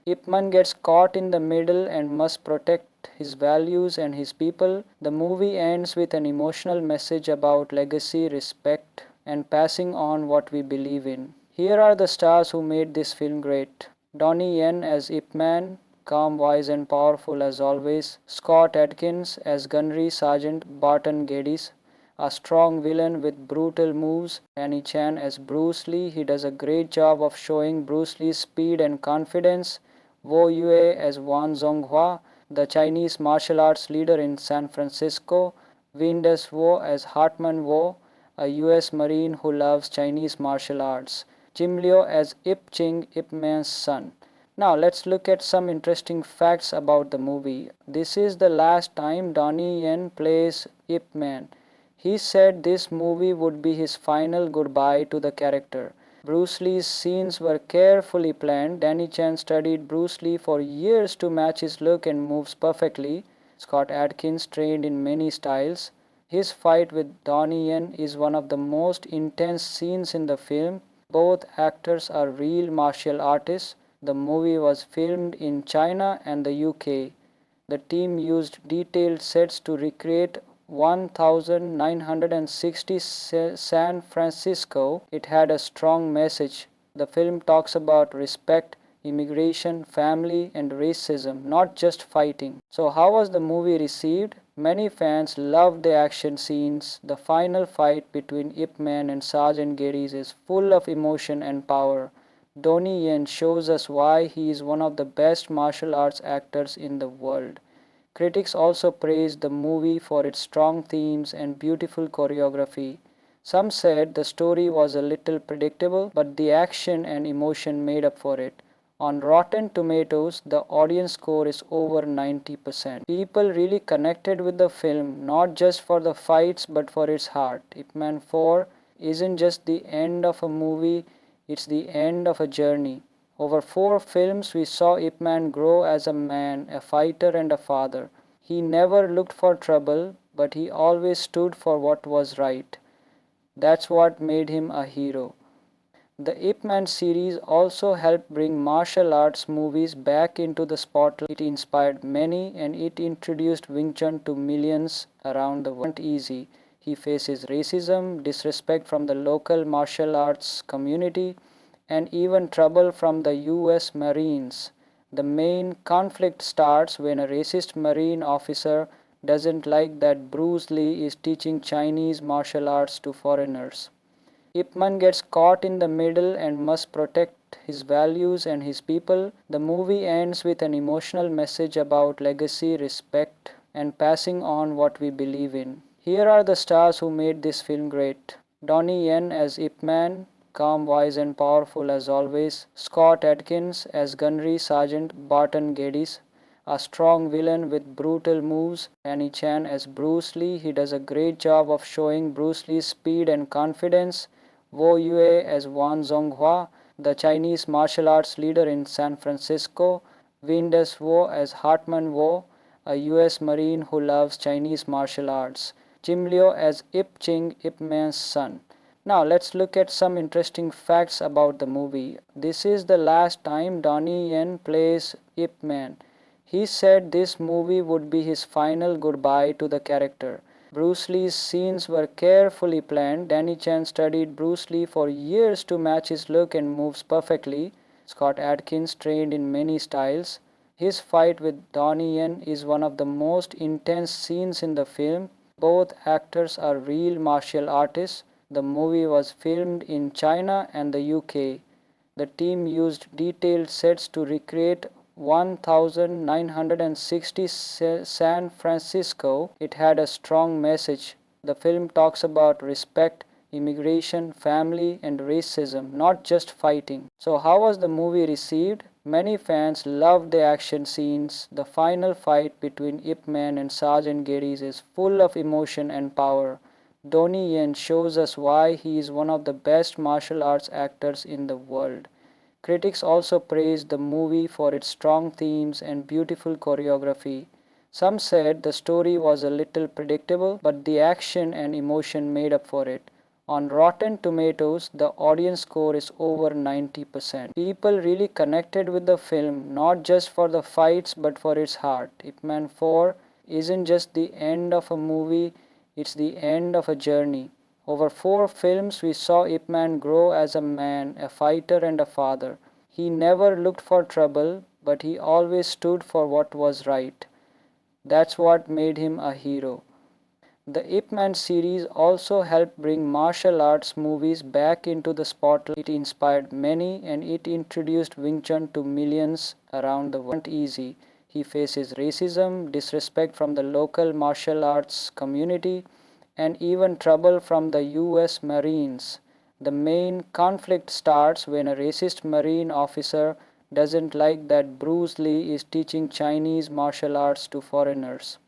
Ip Man gets caught in the middle and must protect his values and his people. The movie ends with an emotional message about legacy, respect, and passing on what we believe in. Here are the stars who made this film great. Donnie Yen as Ip Man, calm, wise, and powerful as always. Scott Adkins as Gunnery Sergeant Barton Geddes, a strong villain with brutal moves. Danny Chan as Bruce Lee, he does a great job of showing Bruce Lee's speed and confidence. Wo Yue as Wan Zonghua, the Chinese martial arts leader in San Francisco. Win Des Wo as Hartman Wo, a US Marine who loves Chinese martial arts. Jim Liu as Ip Ching, Ip Man's son. Now let's look at some interesting facts about the movie. This is the last time Donnie Yen plays Ip Man. He said this movie would be his final goodbye to the character. Bruce Lee's scenes were carefully planned. Danny Chan studied Bruce Lee for years to match his look and moves perfectly. Scott Adkins trained in many styles. His fight with Donnie Yen is one of the most intense scenes in the film. Both actors are real martial artists. The movie was filmed in China and the UK. The team used detailed sets to recreate 1960 San Francisco. It had a strong message. The film talks about respect, immigration, family, and racism, not just fighting. So, how was the movie received? Many fans loved the action scenes. The final fight between Ip Man and Sergeant Geddes is full of emotion and power. Donnie Yen shows us why he is one of the best martial arts actors in the world. Critics also praised the movie for its strong themes and beautiful choreography. Some said the story was a little predictable, but the action and emotion made up for it. On Rotten Tomatoes, the audience score is over 90%. People really connected with the film, not just for the fights but for its heart. Ip Man 4 isn't just the end of a movie, it's the end of a journey. Over 4 films, we saw Ip Man grow as a man, a fighter, and a father. He never looked for trouble, but he always stood for what was right. That's what made him a hero. The Ip Man series also helped bring martial arts movies back into the spotlight. It inspired many and it introduced Wing Chun to millions around the world. Easy. He faces racism, disrespect from the local martial arts community, and even trouble from the US Marines. The main conflict starts when a racist Marine officer doesn't like that Bruce Lee is teaching Chinese martial arts to foreigners. Ip Man gets caught in the middle and must protect his values and his people. The movie ends with an emotional message about legacy, respect, and passing on what we believe in. Here are the stars who made this film great. Donnie Yen as Ip Man, calm, wise, and powerful as always. Scott Adkins as Gunnery Sergeant Barton Geddes, a strong villain with brutal moves. Danny Chan as Bruce Lee, he does a great job of showing Bruce Lee's speed and confidence. Wo Yue as Wan Zonghua, the Chinese martial arts leader in San Francisco. Win Des Wo as Hartman Wo, a US Marine who loves Chinese martial arts. Jim Liu as Ip Ching, Ip Man's son. Now let's look at some interesting facts about the movie. This is the last time Donnie Yen plays Ip Man. He said this movie would be his final goodbye to the character. Bruce Lee's scenes were carefully planned. Danny Chan studied Bruce Lee for years to match his look and moves perfectly. Scott Adkins trained in many styles. His fight with Donnie Yen is one of the most intense scenes in the film. Both actors are real martial artists. The movie was filmed in China and the UK. The team used detailed sets to recreate 1960 San Francisco. It had a strong message. The film talks about respect, immigration, family, and racism, not just fighting. So, how was the movie received? Many fans loved the action scenes. The final fight between Ip Man and Sergeant Geddes is full of emotion and power. Donnie Yen shows us why he is one of the best martial arts actors in the world. Critics also praised the movie for its strong themes and beautiful choreography. Some said the story was a little predictable, but the action and emotion made up for it. On Rotten Tomatoes, the audience score is over 90%. People really connected with the film, not just for the fights but for its heart. Ip Man 4 isn't just the end of a movie, it's the end of a journey. Over 4 films, we saw Ip Man grow as a man, a fighter, and a father. He never looked for trouble, but he always stood for what was right. That's what made him a hero. The Ip Man series also helped bring martial arts movies back into the spotlight. It inspired many and it introduced Wing Chun to millions around the world. Easy. He faces racism, disrespect from the local martial arts community, and even trouble from the US Marines. The main conflict starts when a racist Marine officer doesn't like that Bruce Lee is teaching Chinese martial arts to foreigners.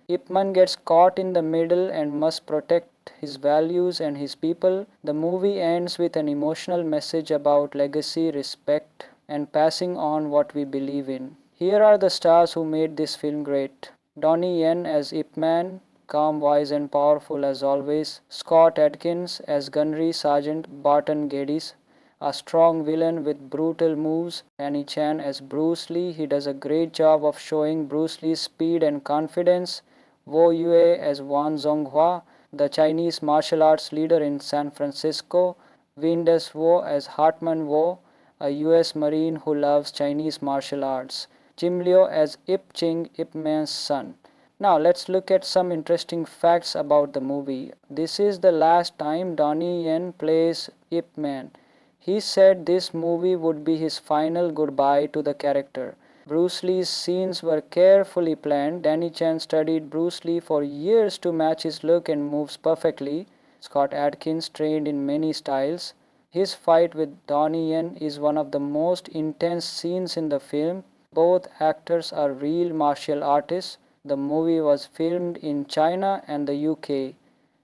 Ip Man gets caught in the middle and must protect his values and his people. The movie ends with an emotional message about legacy, respect, and passing on what we believe in. Here are the stars who made this film great. Donnie Yen as Ip Man, calm, wise, and powerful as always. Scott Adkins as Gunnery Sergeant Barton Geddes, a strong villain with brutal moves. Danny Chan as Bruce Lee, he does a great job of showing Bruce Lee's speed and confidence. Wo Yue as Wan Zonghua, the Chinese martial arts leader in San Francisco. Win Des Wo as Hartman Wo, a US Marine who loves Chinese martial arts. Jim Liu as Ip Ching, Ip Man's son. Now let's look at some interesting facts about the movie. This is the last time Donnie Yen plays Ip Man. He said this movie would be his final goodbye to the character. Bruce Lee's scenes were carefully planned. Danny Chan studied Bruce Lee for years to match his look and moves perfectly. Scott Adkins trained in many styles. His fight with Donnie Yen is one of the most intense scenes in the film. Both actors are real martial artists. The movie was filmed in China and the UK.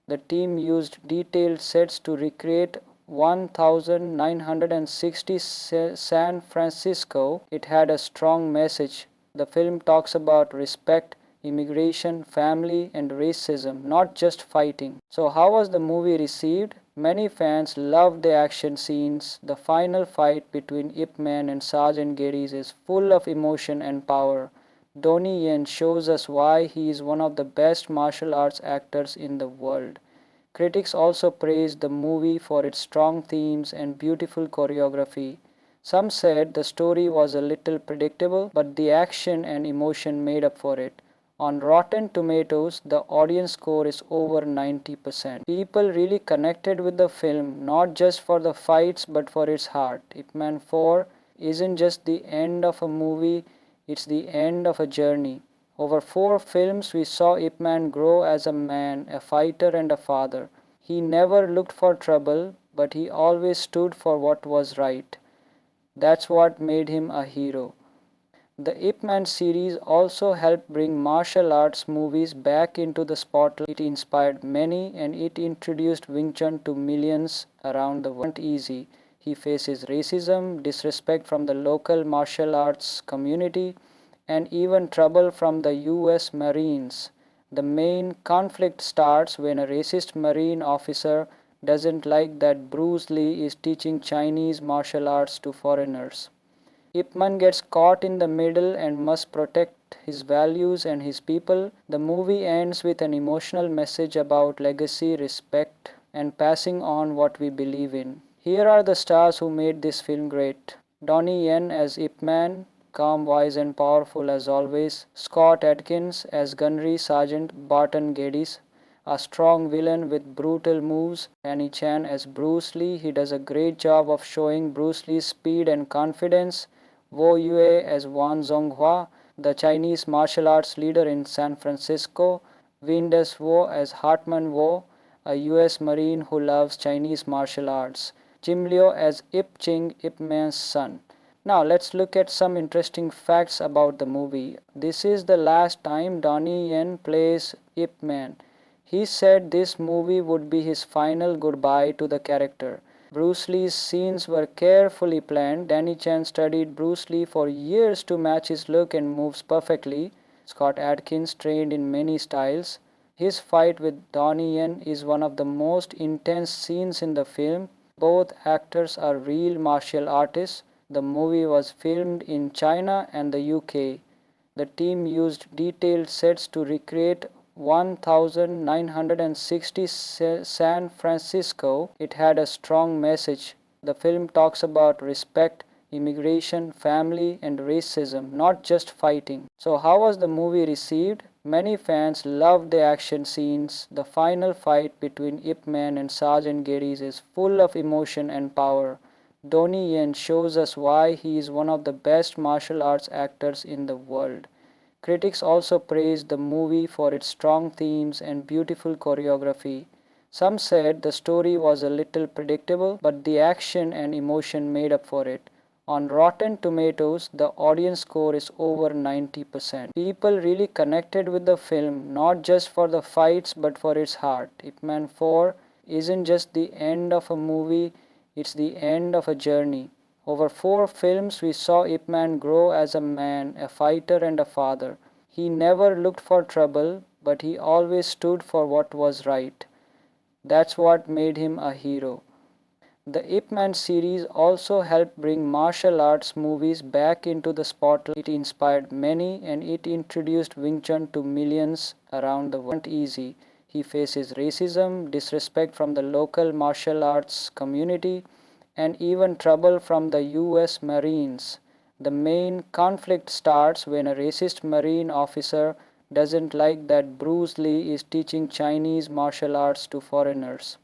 The team used detailed sets to recreate 1960 San Francisco. It had a strong message. The film talks about respect, immigration, family, and racism, not just fighting. So, how was the movie received? Many fans loved the action scenes. The final fight between Ip Man and Sergeant Geddes is full of emotion and power. Donnie Yen shows us why he is one of the best martial arts actors in the world. Critics also praised the movie for its strong themes and beautiful choreography. Some said the story was a little predictable, but the action and emotion made up for it. On Rotten Tomatoes, the audience score is over 90%. People really connected with the film, not just for the fights but for its heart. Ip Man 4 isn't just the end of a movie, it's the end of a journey. Over 4 films, we saw Ip Man grow as a man, a fighter, and a father. He never looked for trouble, but he always stood for what was right. That's what made him a hero. The Ip Man series also helped bring martial arts movies back into the spotlight. It inspired many and it introduced Wing Chun to millions around the world. Easy. He faces racism, disrespect from the local martial arts community, and even trouble from the US Marines. The main conflict starts when a racist Marine officer doesn't like that Bruce Lee is teaching Chinese martial arts to foreigners. Ip Man gets caught in the middle and must protect his values and his people. The movie ends with an emotional message about legacy, respect, and passing on what we believe in. Here are the stars who made this film great. Donnie Yen as Ip Man, calm, wise, and powerful as always. Scott Adkins as Gunnery Sergeant Barton Geddes, a strong villain with brutal moves. Danny Chan as Bruce Lee, he does a great job of showing Bruce Lee's speed and confidence. Wo Yue as Wan Zonghua, the Chinese martial arts leader in San Francisco. Win Des Wo as Hartman Wo, a US Marine who loves Chinese martial arts. Jim Liu as Ip Ching, Ip Man's son. Now let's look at some interesting facts about the movie. This is the last time Donnie Yen plays Ip Man. He said this movie would be his final goodbye to the character. Bruce Lee's scenes were carefully planned. Danny Chan studied Bruce Lee for years to match his look and moves perfectly. Scott Adkins trained in many styles. His fight with Donnie Yen is one of the most intense scenes in the film. Both actors are real martial artists. The movie was filmed in China and the UK. The team used detailed sets to recreate 1960 San Francisco. It had a strong message. The film talks about respect, immigration, family, and racism, not just fighting. So, how was the movie received? Many fans loved the action scenes. The final fight between Ip Man and Sergeant Geddes is full of emotion and power. Donnie Yen shows us why he is one of the best martial arts actors in the world. Critics also praised the movie for its strong themes and beautiful choreography. Some said the story was a little predictable, but the action and emotion made up for it. On Rotten Tomatoes, the audience score is over 90%. People really connected with the film, not just for the fights but for its heart. Ip Man 4 isn't just the end of a movie, it's the end of a journey. Over 4 films, we saw Ip Man grow as a man, a fighter, and a father. He never looked for trouble, but he always stood for what was right. That's what made him a hero. The Ip Man series also helped bring martial arts movies back into the spotlight. It inspired many and it introduced Wing Chun to millions around the world. Easy. He faces racism, disrespect from the local martial arts community, and even trouble from the US Marines. The main conflict starts when a racist Marine officer doesn't like that Bruce Lee is teaching Chinese martial arts to foreigners.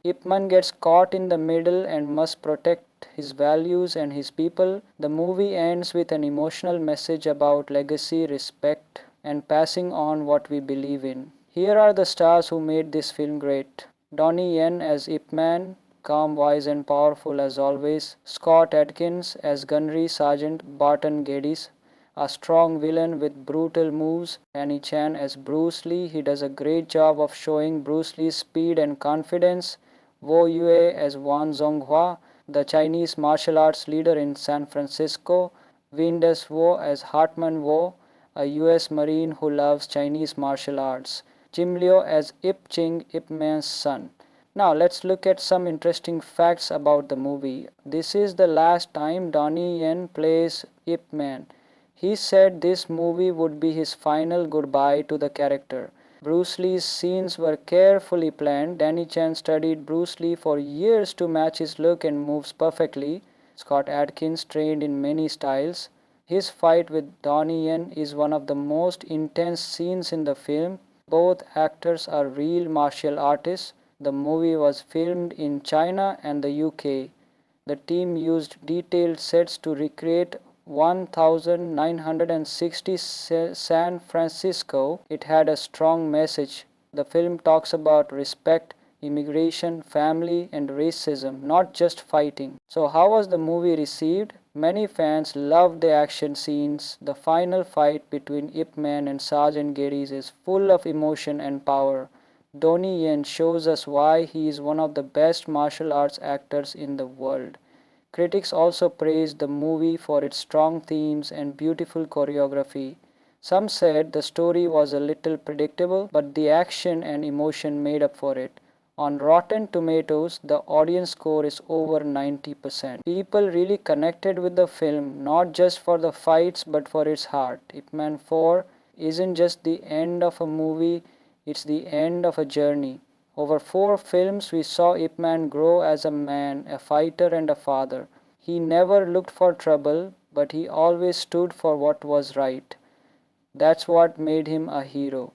Ip Man gets caught in the middle and must protect his values and his people. The movie ends with an emotional message about legacy, respect, and passing on what we believe in. Here are the stars who made this film great. Donnie Yen as Ip Man, calm, wise, and powerful as always. Scott Adkins as Gunnery Sergeant Barton Geddes, a strong villain with brutal moves. Danny Chan as Bruce Lee, he does a great job of showing Bruce Lee's speed and confidence. Wo Yue as Wan Zonghua, the Chinese martial arts leader in San Francisco. Windes Wo as Hartman Wo, a US Marine who loves Chinese martial arts. Jim Liu as Ip Ching, Ip Man's son. Now let's look at some interesting facts about the movie. This is the last time Donnie Yen plays Ip Man. He said this movie would be his final goodbye to the character. Bruce Lee's scenes were carefully planned. Danny Chan studied Bruce Lee for years to match his look and moves perfectly. Scott Adkins trained in many styles. His fight with Donnie Yen is one of the most intense scenes in the film. Both actors are real martial artists. The movie was filmed in China and the UK. The team used detailed sets to recreate 1960 San Francisco. It had a strong message. The film talks about respect, immigration, family, and racism, not just fighting. So, how was the movie received? Many fans loved the action scenes. The final fight between Ip Man and Sergeant Geddes is full of emotion and power. Donnie Yen shows us why he is one of the best martial arts actors in the world. Critics also praised the movie for its strong themes and beautiful choreography. Some said the story was a little predictable, but the action and emotion made up for it. On Rotten Tomatoes, the audience score is over 90%. People really connected with the film, not just for the fights but for its heart. Ip Man 4 isn't just the end of a movie, it's the end of a journey. Over 4 films, we saw Ip Man grow as a man, a fighter, and a father. He never looked for trouble, but he always stood for what was right. That's what made him a hero.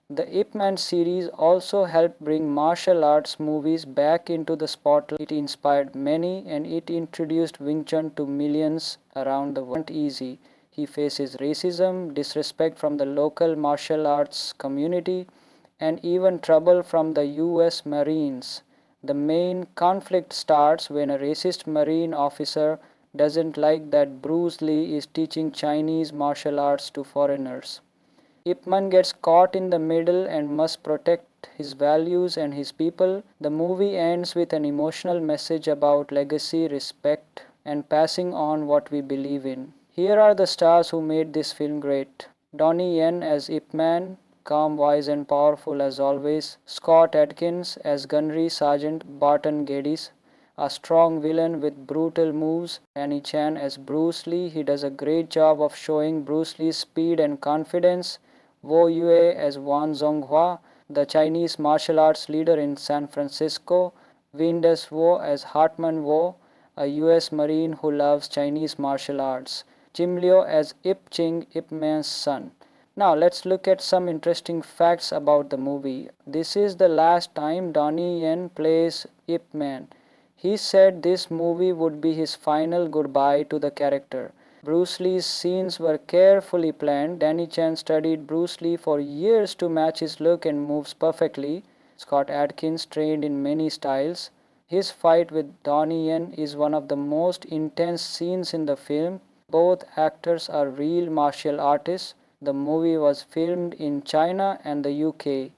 The Ip Man series also helped bring martial arts movies back into the spotlight. It inspired many and it introduced Wing Chun to millions around the world. Easy. He faces racism, disrespect from the local martial arts community, and even trouble from the US Marines. The main conflict starts when a racist Marine officer doesn't like that Bruce Lee is teaching Chinese martial arts to foreigners. Ip Man gets caught in the middle and must protect his values and his people. The movie ends with an emotional message about legacy, respect, and passing on what we believe in. Here are the stars who made this film great. Donnie Yen as Ip Man, calm, wise, and powerful as always. Scott Adkins as Gunnery Sergeant Barton Geddes, a strong villain with brutal moves. Danny Chan as Bruce Lee, he does a great job of showing Bruce Lee's speed and confidence. Wo Yue as Wan Zonghua, the Chinese martial arts leader in San Francisco. Windes Wo as Hartman Wo, a US Marine who loves Chinese martial arts. Jim Liu as Ip Ching, Ip Man's son. Now let's look at some interesting facts about the movie. This is the last time Donnie Yen plays Ip Man. He said this movie would be his final goodbye to the character. Bruce Lee's scenes were carefully planned. Danny Chan studied Bruce Lee for years to match his look and moves perfectly. Scott Adkins trained in many styles. His fight with Donnie Yen is one of the most intense scenes in the film. Both actors are real martial artists. The movie was filmed in China and the UK.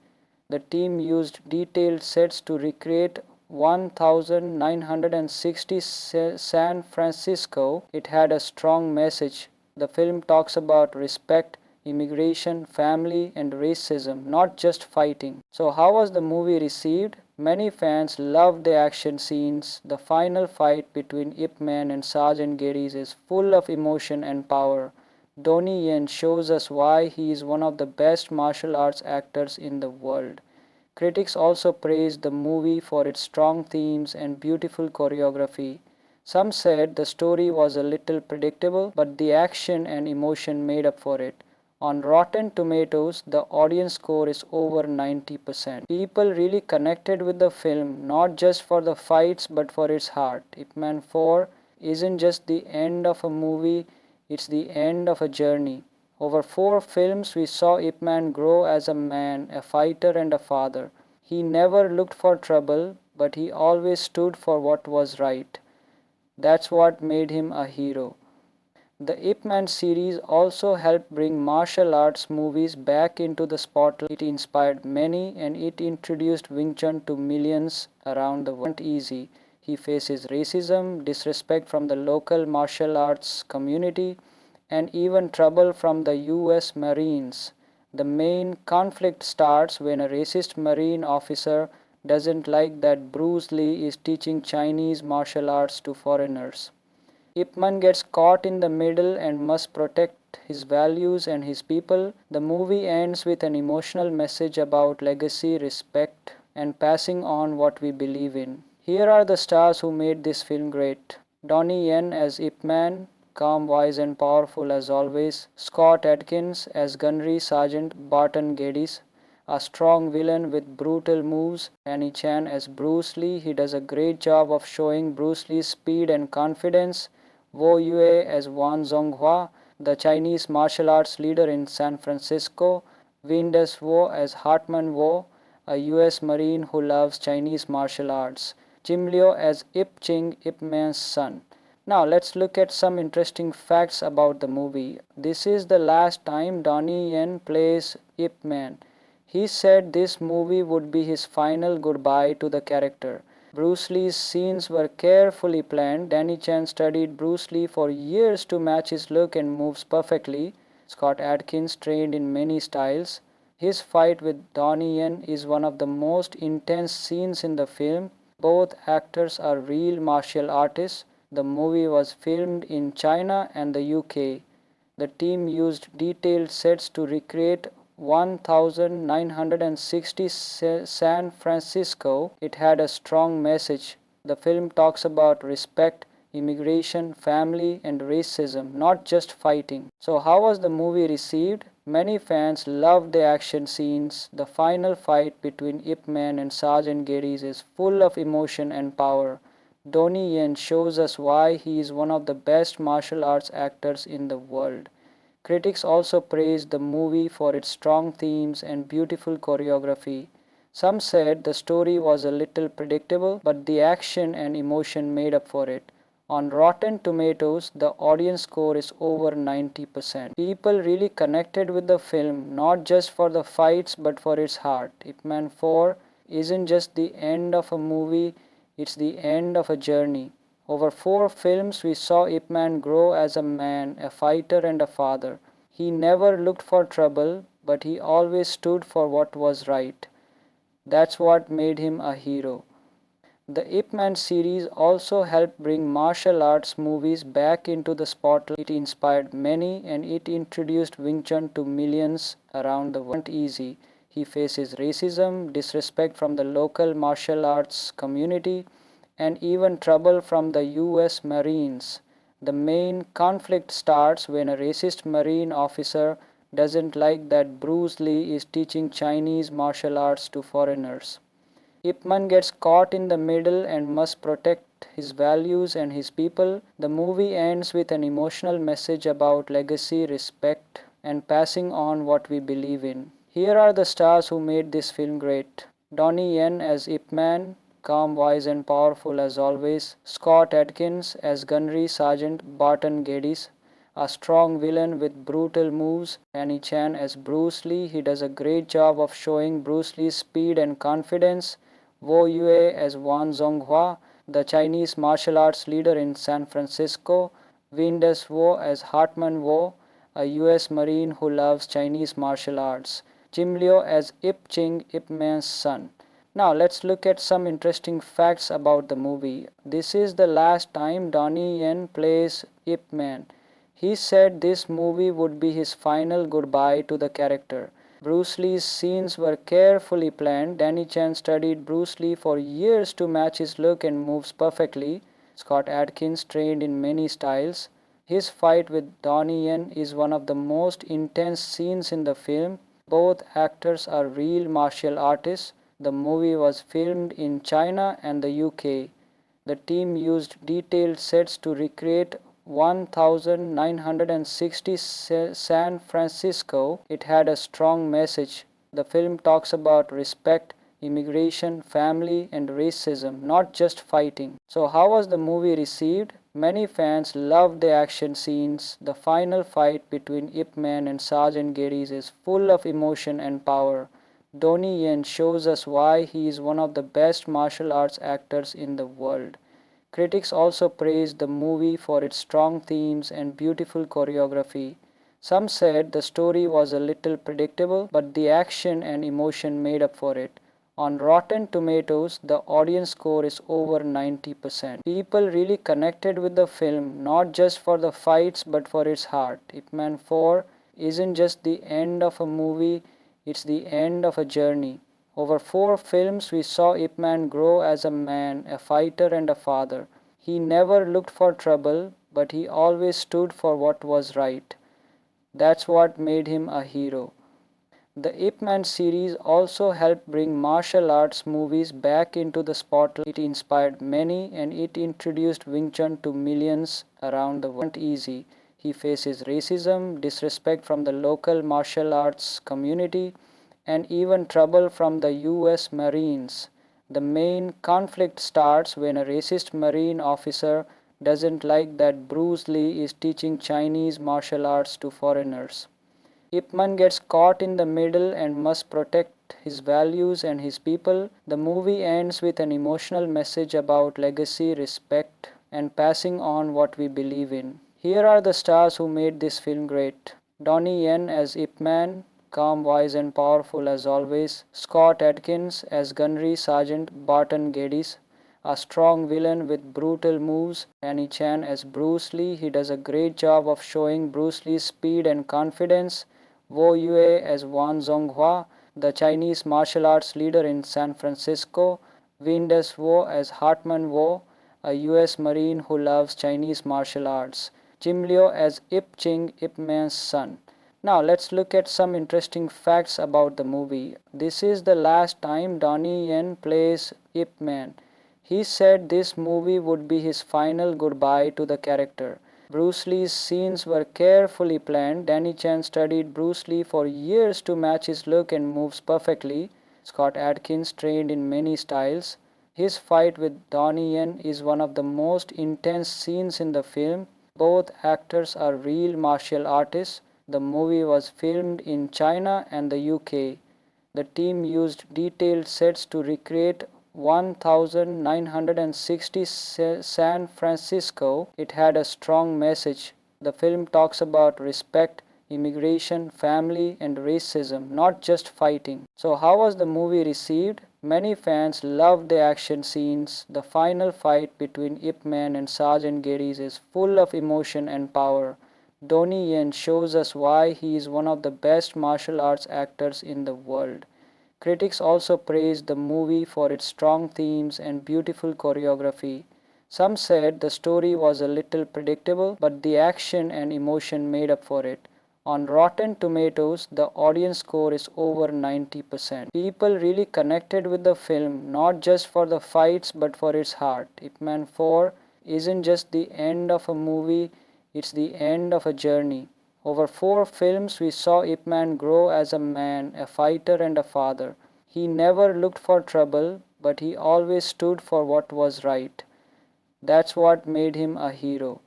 The team used detailed sets to recreate 1960 San Francisco. It had a strong message. The film talks about respect, immigration, family, and racism, not just fighting. So, how was the movie received? Many fans loved the action scenes. The final fight between Ip Man and Sergeant Geddes is full of emotion and power. Donnie Yen shows us why he is one of the best martial arts actors in the world. Critics also praised the movie for its strong themes and beautiful choreography. Some said the story was a little predictable, but the action and emotion made up for it. On Rotten Tomatoes, the audience score is over 90%. People really connected with the film, not just for the fights but for its heart. Ip Man 4 isn't just the end of a movie, it's the end of a journey. Over 4 films, we saw Ip Man grow as a man, a fighter, and a father. He never looked for trouble, but he always stood for what was right. That's what made him a hero. The Ip Man series also helped bring martial arts movies back into the spotlight. It inspired many and it introduced Wing Chun to millions around the world. Easy. He faces racism, disrespect from the local martial arts community, and even trouble from the US Marines. The main conflict starts when a racist Marine officer doesn't like that Bruce Lee is teaching Chinese martial arts to foreigners. Ip Man gets caught in the middle and must protect his values and his people. The movie ends with an emotional message about legacy, respect, and passing on what we believe in. Here are the stars who made this film great. Donnie Yen as Ip Man, calm, wise, and powerful as always. Scott Adkins as Gunnery Sergeant Barton Geddes, a strong villain with brutal moves. Annie Chan as Bruce Lee. He does a great job of showing Bruce Lee's speed and confidence. Wo Yue as Wan Zonghua, the Chinese martial arts leader in San Francisco. Win Des Wo as Hartman Wo, a US Marine who loves Chinese martial arts. Jim Liu as Ip Ching, Ip Man's son. Now let's look at some interesting facts about the movie. This is the last time Donnie Yen plays Ip Man. He said this movie would be his final goodbye to the character. Bruce Lee's scenes were carefully planned. Danny Chan studied Bruce Lee for years to match his look and moves perfectly. Scott Adkins trained in many styles. His fight with Donnie Yen is one of the most intense scenes in the film. Both actors are real martial artists. The movie was filmed in China and the UK. The team used detailed sets to recreate 1960 San Francisco. It had a strong message. The film talks about respect, immigration, family, and racism, not just fighting. So, how was the movie received? Many fans loved the action scenes. The final fight between Ip Man and Sergeant Geddes is full of emotion and power. Donnie Yen shows us why he is one of the best martial arts actors in the world. Critics also praised the movie for its strong themes and beautiful choreography. Some said the story was a little predictable, but the action and emotion made up for it. On Rotten Tomatoes, the audience score is over 90%. People really connected with the film, not just for the fights but for its heart. Ip Man 4 isn't just the end of a movie, it's the end of a journey. Over 4 films, we saw Ip Man grow as a man, a fighter, and a father. He never looked for trouble, but he always stood for what was right. That's what made him a hero. The Ip Man series also helped bring martial arts movies back into the spotlight. It inspired many and it introduced Wing Chun to millions around the world. Easy. He faces racism, disrespect from the local martial arts community, and even trouble from the US Marines. The main conflict starts when a racist Marine officer doesn't like that Bruce Lee is teaching Chinese martial arts to foreigners. Ip Man gets caught in the middle and must protect his values and his people. The movie ends with an emotional message about legacy, respect, and passing on what we believe in. Here are the stars who made this film great. Donnie Yen as Ip Man, calm, wise, and powerful as always. Scott Adkins as Gunnery Sergeant Barton Geddes, a strong villain with brutal moves. Annie Chan as Bruce Lee. He does a great job of showing Bruce Lee's speed and confidence. Wo Yue as Wan Zonghua, the Chinese martial arts leader in San Francisco. Win Des Wo as Hartman Wo, a US Marine who loves Chinese martial arts. Jim Liu as Ip Ching, Ip Man's son. Now let's look at some interesting facts about the movie. This is the last time Donnie Yen plays Ip Man. He said this movie would be his final goodbye to the character. Bruce Lee's scenes were carefully planned. Danny Chan studied Bruce Lee for years to match his look and moves perfectly. Scott Adkins trained in many styles. His fight with Donnie Yen is one of the most intense scenes in the film. Both actors are real martial artists. The movie was filmed in China and the UK. The team used detailed sets to recreate 1960 San Francisco. It had a strong message. The film talks about respect, immigration, family, and racism, not just fighting. So, how was the movie received? Many fans loved the action scenes. The final fight between Ip Man and Sergeant Geddes is full of emotion and power. Donnie Yen shows us why he is one of the best martial arts actors in the world. Critics also praised the movie for its strong themes and beautiful choreography. Some said the story was a little predictable, but the action and emotion made up for it. On Rotten Tomatoes, the audience score is over 90%. People really connected with the film, not just for the fights but for its heart. Ip Man 4 isn't just the end of a movie, it's the end of a journey. Over 4 films, we saw Ip Man grow as a man, a fighter, and a father. He never looked for trouble, but he always stood for what was right. That's what made him a hero. The Ip Man series also helped bring martial arts movies back into the spotlight. It inspired many and it introduced Wing Chun to millions around the world. Easy. He faces racism, disrespect from the local martial arts community, and even trouble from the US Marines. The main conflict starts when a racist Marine officer doesn't like that Bruce Lee is teaching Chinese martial arts to foreigners. Ip Man gets caught in the middle and must protect his values and his people. The movie ends with an emotional message about legacy, respect, and passing on what we believe in. Here are the stars who made this film great. Donnie Yen as Ip Man, calm, wise, and powerful as always. Scott Adkins as Gunnery Sergeant Barton Geddes, a strong villain with brutal moves. Annie Chan as Bruce Lee. He does a great job of showing Bruce Lee's speed and confidence. Wo Yue as Wan Zonghua, the Chinese martial arts leader in San Francisco. Win Des Wo as Hartman Wo, a US Marine who loves Chinese martial arts. Jim Liu as Ip Ching, Ip Man's son. Now let's look at some interesting facts about the movie. This is the last time Donnie Yen plays Ip Man. He said this movie would be his final goodbye to the character. Bruce Lee's scenes were carefully planned. Danny Chan studied Bruce Lee for years to match his look and moves perfectly. Scott Adkins trained in many styles. His fight with Donnie Yen is one of the most intense scenes in the film. Both actors are real martial artists. The movie was filmed in China and the UK. The team used detailed sets to recreate 1960 San Francisco. It had a strong message. The film talks about respect, immigration, family, and racism, not just fighting. So, how was the movie received? Many fans loved the action scenes. The final fight between Ip Man and Sergeant Geddes is full of emotion and power. Donnie Yen shows us why he is one of the best martial arts actors in the world. Critics also praised the movie for its strong themes and beautiful choreography. Some said the story was a little predictable, but the action and emotion made up for it. On Rotten Tomatoes, the audience score is over 90%. People really connected with the film, not just for the fights but for its heart. Ip Man 4 isn't just the end of a movie, it's the end of a journey. Over 4 films, we saw Ip Man grow as a man, a fighter, and a father. He never looked for trouble, but he always stood for what was right. That's what made him a hero.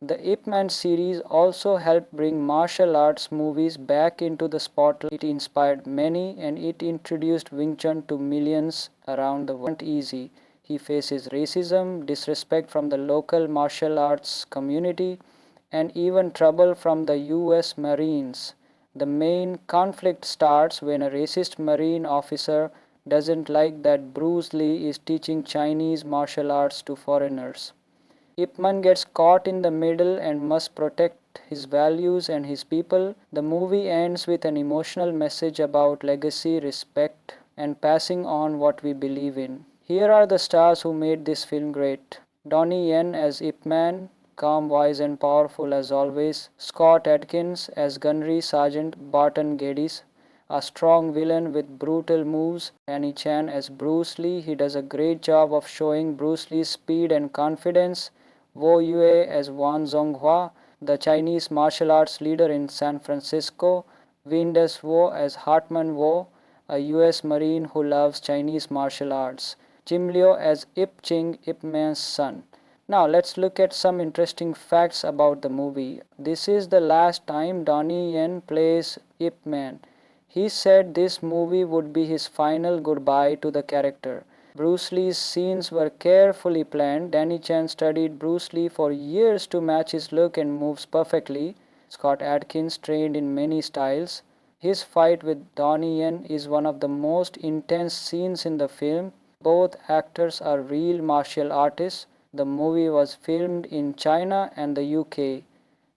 The Ip Man series also helped bring martial arts movies back into the spotlight. It inspired many and it introduced Wing Chun to millions around the world. Easy. He faces racism, disrespect from the local martial arts community, and even trouble from the US Marines. The main conflict starts when a racist Marine officer doesn't like that Bruce Lee is teaching Chinese martial arts to foreigners. Ip Man gets caught in the middle and must protect his values and his people. The movie ends with an emotional message about legacy, respect, and passing on what we believe in. Here are the stars who made this film great. Donnie Yen as Ip Man, calm, wise, and powerful as always. Scott Adkins as Gunnery Sergeant Barton Geddes, a strong villain with brutal moves. Annie Chan as Bruce Lee. He does a great job of showing Bruce Lee's speed and confidence. Wo Yue as Wan Zonghua, the Chinese martial arts leader in San Francisco. Win Des Wo as Hartman Wo, a US Marine who loves Chinese martial arts. Jim Liu as Ip Ching, Ip Man's son. Now let's look at some interesting facts about the movie. This is the last time Donnie Yen plays Ip Man. He said this movie would be his final goodbye to the character. Bruce Lee's scenes were carefully planned. Danny Chan studied Bruce Lee for years to match his look and moves perfectly. Scott Adkins trained in many styles. His fight with Donnie Yen is one of the most intense scenes in the film. Both actors are real martial artists. The movie was filmed in China and the UK.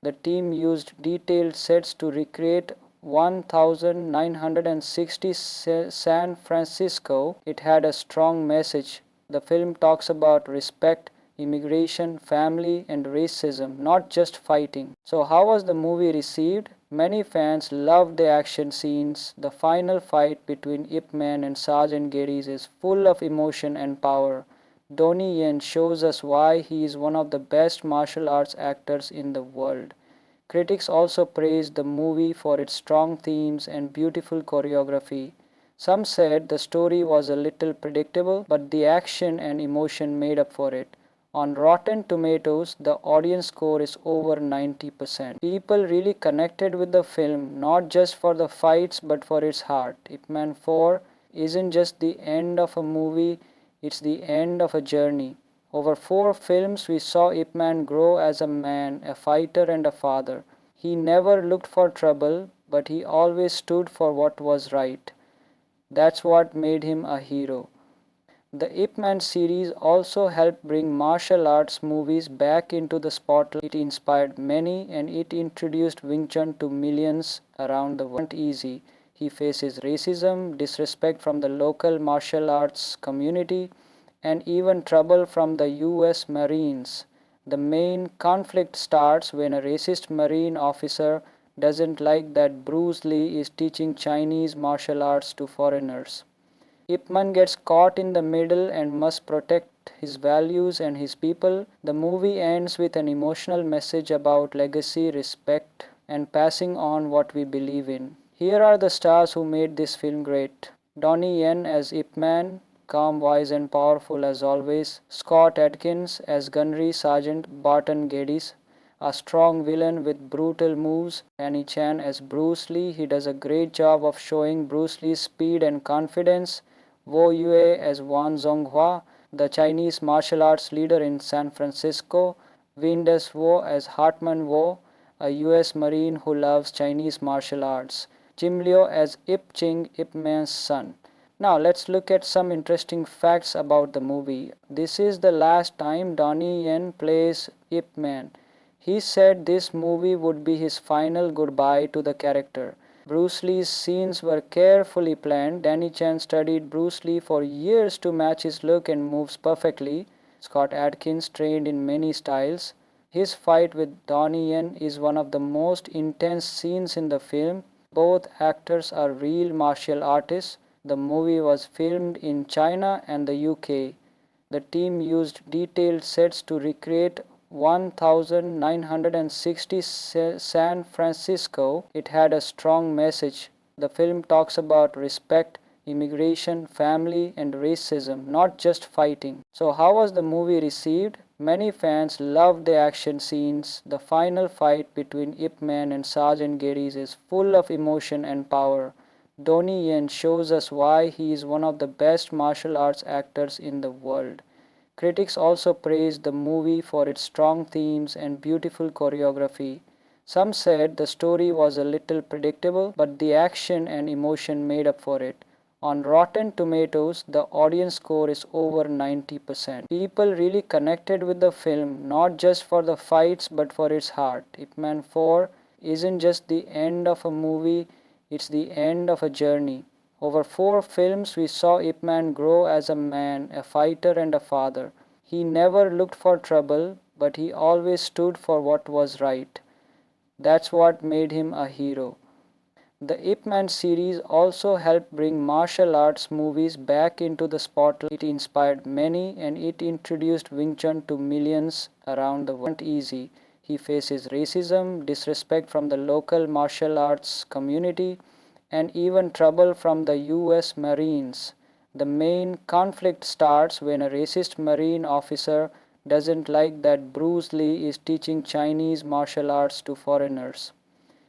The team used detailed sets to recreate 1960 San Francisco. It had a strong message. The film talks about respect, immigration, family, and racism, not just fighting. So, how was the movie received? Many fans loved the action scenes. The final fight between Ip Man and Sergeant Geddes is full of emotion and power. Donnie Yen shows us why he is one of the best martial arts actors in the world. Critics also praised the movie for its strong themes and beautiful choreography. Some said the story was a little predictable, but the action and emotion made up for it. On Rotten Tomatoes, the audience score is over 90%. People really connected with the film, not just for the fights but for its heart. Ip Man 4 isn't just the end of a movie, it's the end of a journey. Over 4 films, we saw Ip Man grow as a man, a fighter, and a father. He never looked for trouble, but he always stood for what was right. That's what made him a hero. The Ip Man series also helped bring martial arts movies back into the spotlight. It inspired many and it introduced Wing Chun to millions around the world. Easy. He faces racism, disrespect from the local martial arts community, and even trouble from the US Marines. The main conflict starts when a racist Marine officer doesn't like that Bruce Lee is teaching Chinese martial arts to foreigners. Ip Man gets caught in the middle and must protect his values and his people. The movie ends with an emotional message about legacy, respect, and passing on what we believe in. Here are the stars who made this film great. Donnie Yen as Ip Man, calm, wise, and powerful as always. Scott Adkins as Gunnery Sergeant Barton Geddes, a strong villain with brutal moves. Danny Chan as Bruce Lee, he does a great job of showing Bruce Lee's speed and confidence. Wo Yue as Wan Zonghua, the Chinese martial arts leader in San Francisco. Win Des Wo as Hartman Wo, a US Marine who loves Chinese martial arts. Jim Liu as Ip Ching, Ip Man's son. Now let's look at some interesting facts about the movie. This is the last time Donnie Yen plays Ip Man. He said this movie would be his final goodbye to the character. Bruce Lee's scenes were carefully planned. Danny Chan studied Bruce Lee for years to match his look and moves perfectly. Scott Adkins trained in many styles. His fight with Donnie Yen is one of the most intense scenes in the film. Both actors are real martial artists. The movie was filmed in China and the UK. The team used detailed sets to recreate 1960 San Francisco. It had a strong message. The film talks about respect, immigration, family, and racism, not just fighting. So, how was the movie received? Many fans loved the action scenes. The final fight between Ip Man and Sergeant Geddes is full of emotion and power. Donnie Yen shows us why he is one of the best martial arts actors in the world. Critics also praised the movie for its strong themes and beautiful choreography. Some said the story was a little predictable, but the action and emotion made up for it. On Rotten Tomatoes, the audience score is over 90%. People really connected with the film, not just for the fights but for its heart. Ip Man 4 isn't just the end of a movie, it's the end of a journey. Over 4 films, we saw Ip Man grow as a man, a fighter, and a father. He never looked for trouble, but he always stood for what was right. That's what made him a hero. The Ip Man series also helped bring martial arts movies back into the spotlight. It inspired many and it introduced Wing Chun to millions around the world. Easy. He faces racism, disrespect from the local martial arts community, and even trouble from the US Marines. The main conflict starts when a racist Marine officer doesn't like that Bruce Lee is teaching Chinese martial arts to foreigners.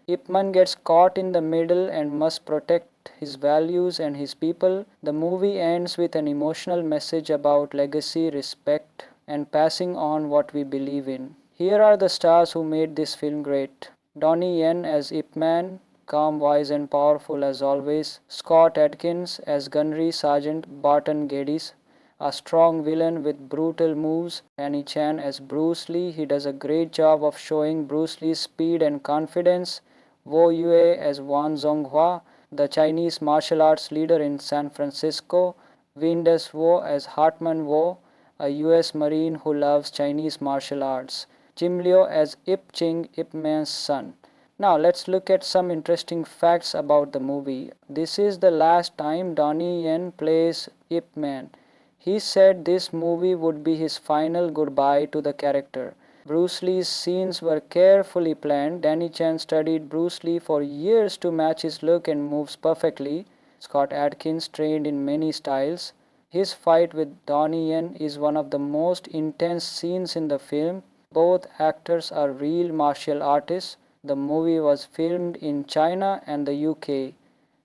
Ip Man gets caught in the middle and must protect his values and his people. The movie ends with an emotional message about legacy, respect, and passing on what we believe in. Here are the stars who made this film great. Donnie Yen as Ip Man, calm, wise, and powerful as always. Scott Adkins as Gunnery Sergeant Barton Geddes, a strong villain with brutal moves. Danny Chan as Bruce Lee, he does a great job of showing Bruce Lee's speed and confidence. Wo Yue as Wang Zonghua, the Chinese martial arts leader in San Francisco. Win Des Wo as Hartman Wo, a US Marine who loves Chinese martial arts. Jim Liu as Ip Ching, Ip Man's son. Now let's look at some interesting facts about the movie. This is the last time Donnie Yen plays Ip Man. He said this movie would be his final goodbye to the character. Bruce Lee's scenes were carefully planned. Danny Chan studied Bruce Lee for years to match his look and moves perfectly. Scott Adkins trained in many styles. His fight with Donnie Yen is one of the most intense scenes in the film. Both actors are real martial artists. The movie was filmed in China and the UK.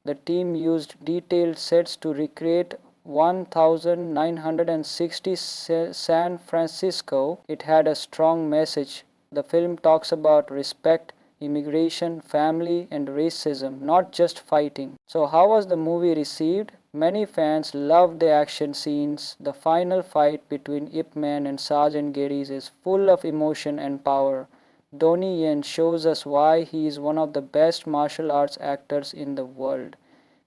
The team used detailed sets to recreate 1960 San Francisco. It had a strong message. The film talks about respect, immigration, family, and racism, not just fighting. So, how was the movie received? Many fans loved the action scenes. The final fight between Ip Man and Sergeant Geddes is full of emotion and power. Donnie Yen shows us why he is one of the best martial arts actors in the world.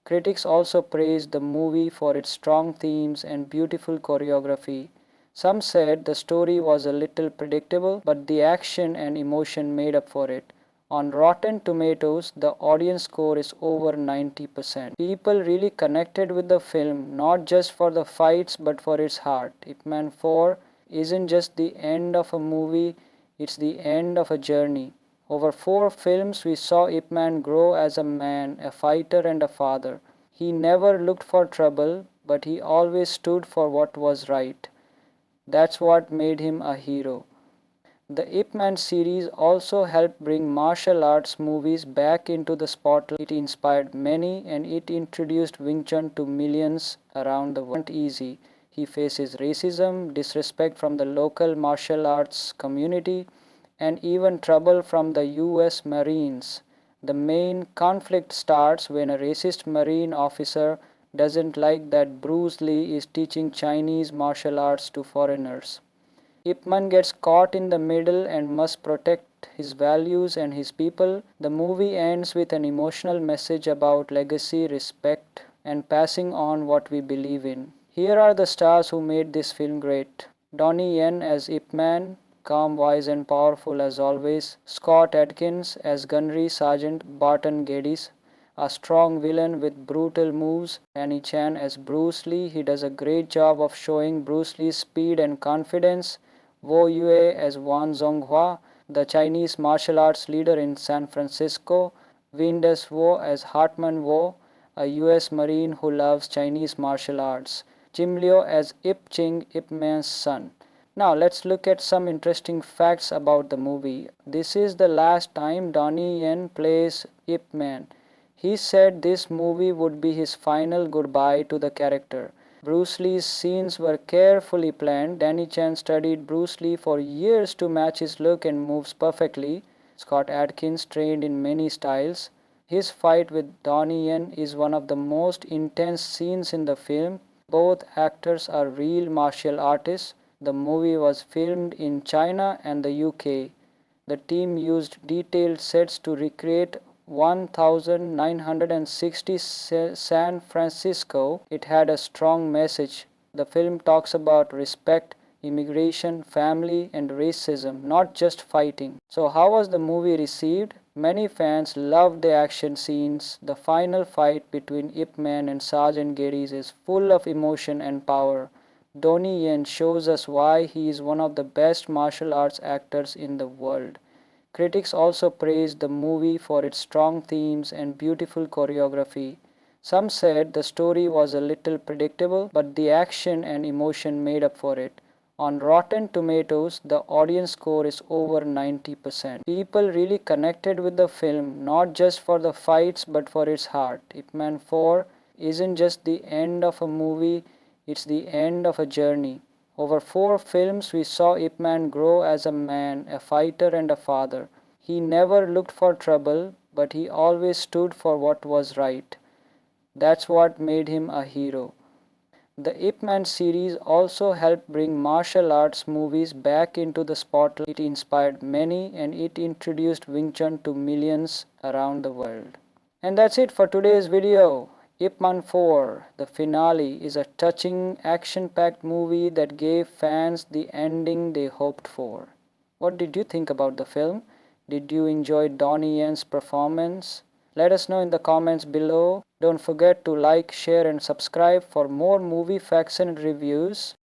Critics also praised the movie for its strong themes and beautiful choreography. Some said the story was a little predictable, but the action and emotion made up for it. On Rotten Tomatoes, the audience score is over 90%. People really connected with the film, not just for the fights but for its heart. Ip Man 4 isn't just the end of a movie, it's the end of a journey. Over 4 films, we saw Ip Man grow as a man, a fighter, and a father. He never looked for trouble, but he always stood for what was right. That's what made him a hero. The Ip Man series also helped bring martial arts movies back into the spotlight. It inspired many and it introduced Wing Chun to millions around the world. Easy. He faces racism, disrespect from the local martial arts community, and even trouble from the US Marines. The main conflict starts when a racist Marine officer doesn't like that Bruce Lee is teaching Chinese martial arts to foreigners. Ip Man gets caught in the middle and must protect his values and his people. The movie ends with an emotional message about legacy, respect, and passing on what we believe in. Here are the stars who made this film great. Donnie Yen as Ip Man, calm, wise, and powerful as always. Scott Adkins as Gunnery Sergeant Barton Geddes, a strong villain with brutal moves. Danny Chan as Bruce Lee, he does a great job of showing Bruce Lee's speed and confidence. Wo Yue as Wang Zonghua, the Chinese martial arts leader in San Francisco. Win Des Wo as Hartman Wo, a US Marine who loves Chinese martial arts. Jim Liu as Ip Ching, Ip Man's son. Now let's look at some interesting facts about the movie. This is the last time Donnie Yen plays Ip Man. He said this movie would be his final goodbye to the character. Bruce Lee's scenes were carefully planned. Danny Chan studied Bruce Lee for years to match his look and moves perfectly. Scott Adkins trained in many styles. His fight with Donnie Yen is one of the most intense scenes in the film. Both actors are real martial artists. The movie was filmed in China and the UK. The team used detailed sets to recreate 1960 San Francisco. It had a strong message. The film talks about respect, immigration, family, and racism, not just fighting. So, how was the movie received? Many fans loved the action scenes. The final fight between Ip Man and Sergeant Geddes is full of emotion and power. Donnie Yen shows us why he is one of the best martial arts actors in the world. Critics also praised the movie for its strong themes and beautiful choreography. Some said the story was a little predictable, but the action and emotion made up for it. On Rotten Tomatoes, the audience score is over 90%. People really connected with the film, not just for the fights but for its heart. Ip Man 4 isn't just the end of a movie, it's the end of a journey. Over 4 films, we saw Ip Man grow as a man, a fighter, and a father. He never looked for trouble, but he always stood for what was right. That's what made him a hero. The Ip Man series also helped bring martial arts movies back into the spotlight. It inspired many and it introduced Wing Chun to millions around the world. And that's it for today's video. Ip Man 4, the finale, is a touching, action-packed movie that gave fans the ending they hoped for. What did you think about the film? Did you enjoy Donnie Yen's performance? Let us know in the comments below. Don't forget to like, share and subscribe for more movie facts and reviews.